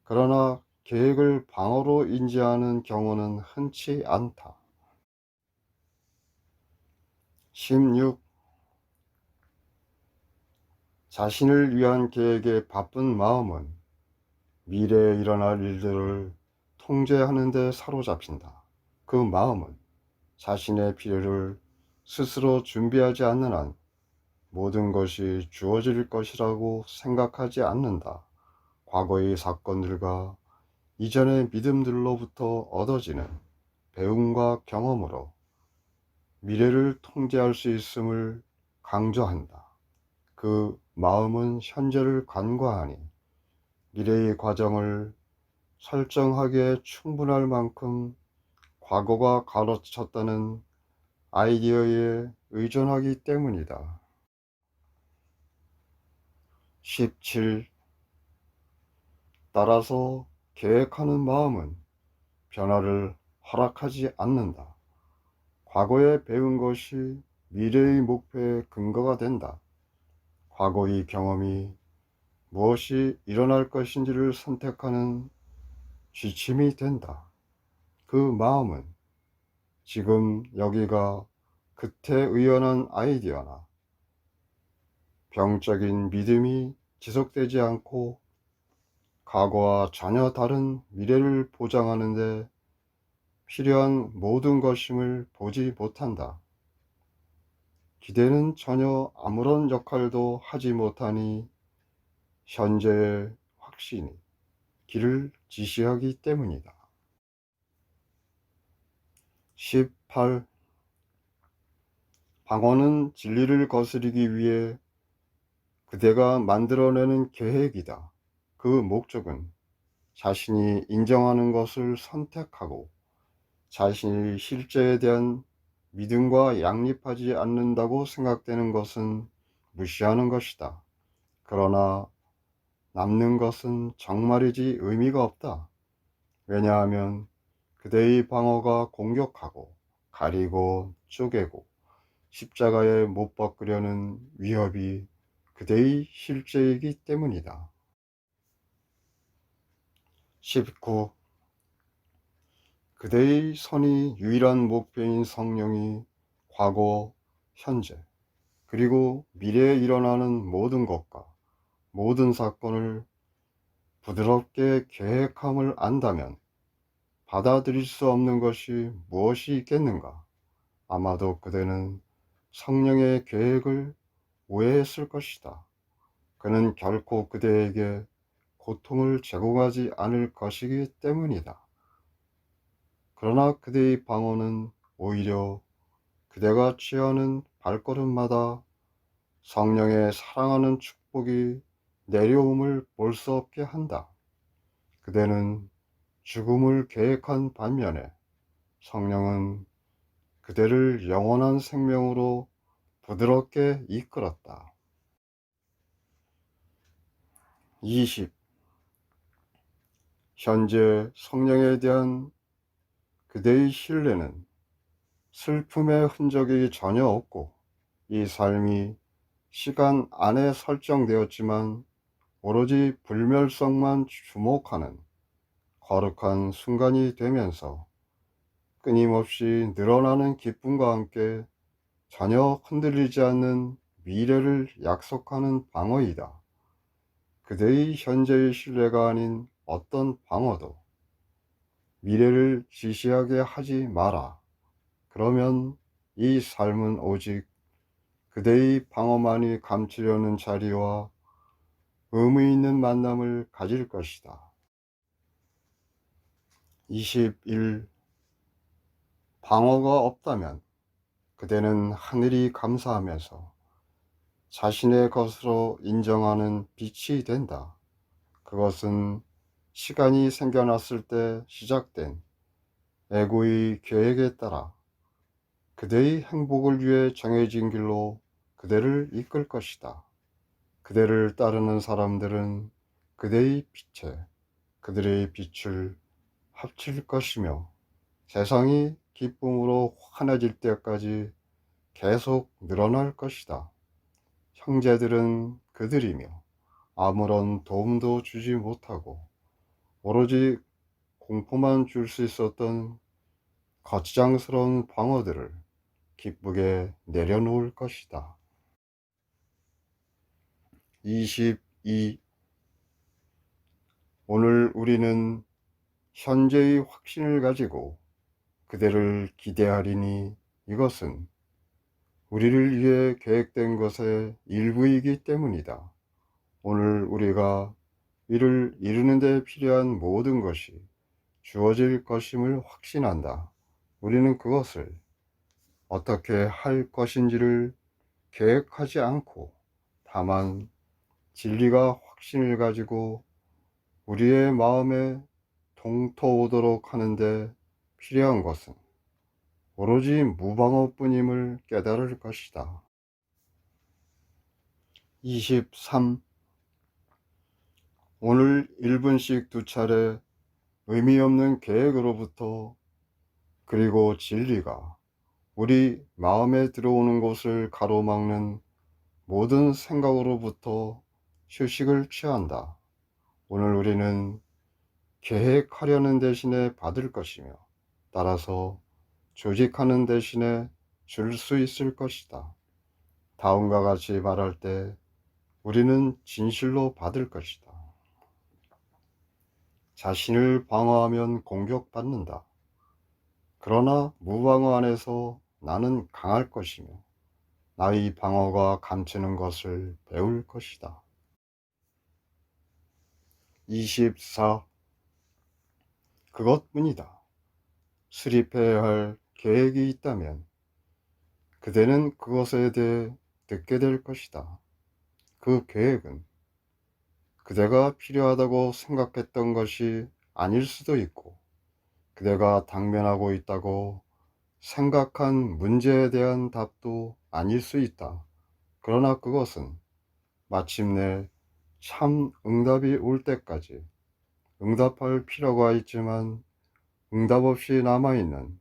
그러나 계획을 방어로 인지하는 경우는 흔치 않다. 16. 자신을 위한 계획에 바쁜 마음은 미래에 일어날 일들을 통제하는 데 사로잡힌다. 그 마음은 자신의 필요를 스스로 준비하지 않는 한 모든 것이 주어질 것이라고 생각하지 않는다. 과거의 사건들과 이전의 믿음들로부터 얻어지는 배움과 경험으로 미래를 통제할 수 있음을 강조한다. 그 마음은 현재를 간과하니 미래의 과정을 설정하기에 충분할 만큼 과거가 가르쳤다는 아이디어에 의존하기 때문이다. 17. 따라서 계획하는 마음은 변화를 허락하지 않는다. 과거에 배운 것이 미래의 목표의 근거가 된다. 과거의 경험이 무엇이 일어날 것인지를 선택하는 지침이 된다. 그 마음은 지금 여기가 그태의연한 아이디어나 병적인 믿음이 지속되지 않고 과거와 전혀 다른 미래를 보장하는 데 필요한 모든 것임을 보지 못한다. 기대는 전혀 아무런 역할도 하지 못하니 현재의 확신이 길을 지시하기 때문이다. 18. 방언은 진리를 거스르기 위해 그대가 만들어내는 계획이다. 그 목적은 자신이 인정하는 것을 선택하고 자신의 실제에 대한 믿음과 양립하지 않는다고 생각되는 것은 무시하는 것이다. 그러나 남는 것은 정말이지 의미가 없다. 왜냐하면 그대의 방어가 공격하고 가리고 쪼개고 십자가에 못 박으려는 위협이 그대의 실제이기 때문이다. 19. 그대의 선이 유일한 목표인 성령이 과거, 현재, 그리고 미래에 일어나는 모든 것과 모든 사건을 부드럽게 계획함을 안다면 받아들일 수 없는 것이 무엇이 있겠는가? 아마도 그대는 성령의 계획을 오해했을 것이다. 그는 결코 그대에게 고통을 제공하지 않을 것이기 때문이다. 그러나 그대의 방언은 오히려 그대가 취하는 발걸음마다 성령의 사랑하는 축복이 내려옴을 볼 수 없게 한다. 그대는 죽음을 계획한 반면에 성령은 그대를 영원한 생명으로 부드럽게 이끌었다. 20. 현재 성령에 대한 그대의 신뢰는 슬픔의 흔적이 전혀 없고 이 삶이 시간 안에 설정되었지만 오로지 불멸성만 주목하는 거룩한 순간이 되면서 끊임없이 늘어나는 기쁨과 함께 전혀 흔들리지 않는 미래를 약속하는 방어이다. 그대의 현재의 신뢰가 아닌 어떤 방어도 미래를 지시하게 하지 마라. 그러면 이 삶은 오직 그대의 방어만이 감추려는 자리와 의미 있는 만남을 가질 것이다. 21. 방어가 없다면 그대는 하늘이 감사하면서 자신의 것으로 인정하는 빛이 된다. 그것은 시간이 생겨났을 때 시작된 에고의 계획에 따라 그대의 행복을 위해 정해진 길로 그대를 이끌 것이다. 그대를 따르는 사람들은 그대의 빛에 그들의 빛을 합칠 것이며 세상이 기쁨으로 환해질 때까지 계속 늘어날 것이다. 형제들은 그들이며 아무런 도움도 주지 못하고 오로지 공포만 줄 수 있었던 거치장스러운 방어들을 기쁘게 내려놓을 것이다. 22. 오늘 우리는 현재의 확신을 가지고 그대를 기대하리니 이것은 우리를 위해 계획된 것의 일부이기 때문이다. 오늘 우리가 이를 이루는 데 필요한 모든 것이 주어질 것임을 확신한다. 우리는 그것을 어떻게 할 것인지를 계획하지 않고 다만 진리가 확신을 가지고 우리의 마음에 동터오도록 하는데 필요한 것은 오로지 무방어뿐임을 깨달을 것이다. 23. 오늘 1분씩 2차례 의미 없는 계획으로부터 그리고 진리가 우리 마음에 들어오는 곳을 가로막는 모든 생각으로부터 휴식을 취한다. 오늘 우리는 계획하려는 대신에 받을 것이며 따라서 조직하는 대신에 줄 수 있을 것이다. 다음과 같이 말할 때 우리는 진실로 받을 것이다. 자신을 방어하면 공격받는다. 그러나 무방어 안에서 나는 강할 것이며 나의 방어가 감추는 것을 배울 것이다. 24. 그것뿐이다. 수립해야 할 계획이 있다면 그대는 그것에 대해 듣게 될 것이다. 그 계획은 그대가 필요하다고 생각했던 것이 아닐 수도 있고 그대가 당면하고 있다고 생각한 문제에 대한 답도 아닐 수 있다. 그러나 그것은 마침내 참 응답이 올 때까지 응답할 필요가 있지만 응답 없이 남아있는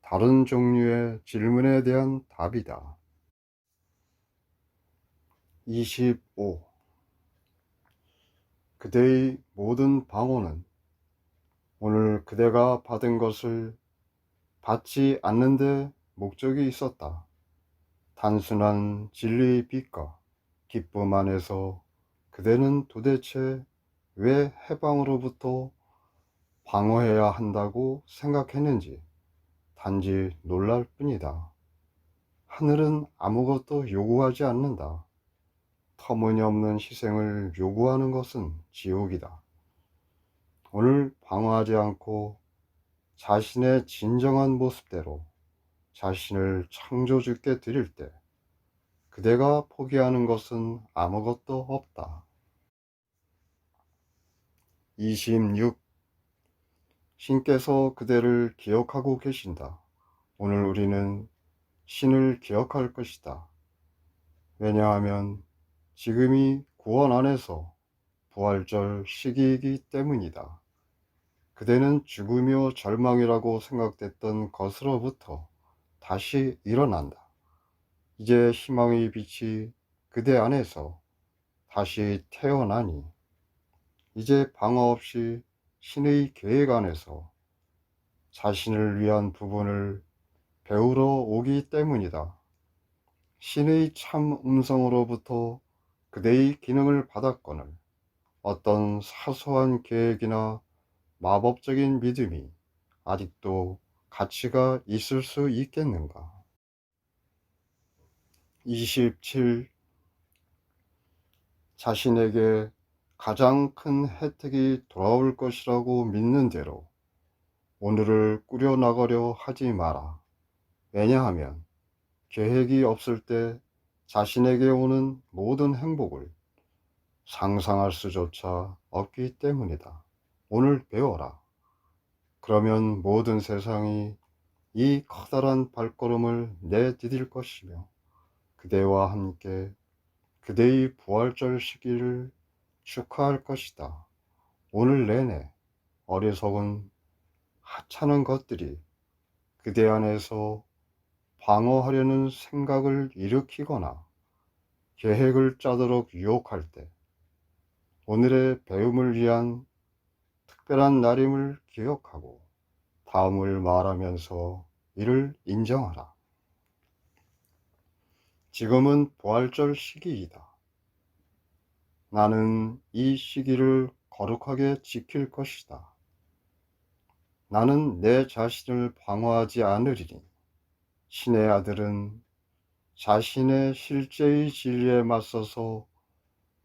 다른 종류의 질문에 대한 답이다. 25. 그대의 모든 방어는 오늘 그대가 받은 것을 받지 않는 데 목적이 있었다. 단순한 진리의 빛과 기쁨 안에서 그대는 도대체 왜 해방으로부터 방어해야 한다고 생각했는지 단지 놀랄 뿐이다. 하늘은 아무것도 요구하지 않는다. 터무니없는 희생을 요구하는 것은 지옥이다. 오늘 방어하지 않고 자신의 진정한 모습대로 자신을 창조주께 드릴 때 그대가 포기하는 것은 아무것도 없다. 26. 신께서 그대를 기억하고 계신다. 오늘 우리는 신을 기억할 것이다. 왜냐하면 지금이 구원 안에서 부활절 시기이기 때문이다. 그대는 죽으며 절망이라고 생각됐던 것으로부터 다시 일어난다. 이제 희망의 빛이 그대 안에서 다시 태어나니 이제 방어 없이 신의 계획 안에서 자신을 위한 부분을 배우러 오기 때문이다. 신의 참 음성으로부터 그대의 기능을 받았거늘 어떤 사소한 계획이나 마법적인 믿음이 아직도 가치가 있을 수 있겠는가? 27. 자신에게 가장 큰 혜택이 돌아올 것이라고 믿는 대로 오늘을 꾸려나가려 하지 마라. 왜냐하면 계획이 없을 때 자신에게 오는 모든 행복을 상상할 수조차 없기 때문이다. 오늘 배워라. 그러면 모든 세상이 이 커다란 발걸음을 내디딜 것이며 그대와 함께 그대의 부활절 시기를 축하할 것이다. 오늘 내내 어리석은 하찮은 것들이 그대 안에서 방어하려는 생각을 일으키거나 계획을 짜도록 유혹할 때 오늘의 배움을 위한 특별한 날임을 기억하고 다음을 말하면서 이를 인정하라. 지금은 부활절 시기이다. 나는 이 시기를 거룩하게 지킬 것이다. 나는 내 자신을 방어하지 않으리니 신의 아들은 자신의 실제의 진리에 맞서서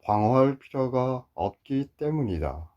방어할 필요가 없기 때문이다.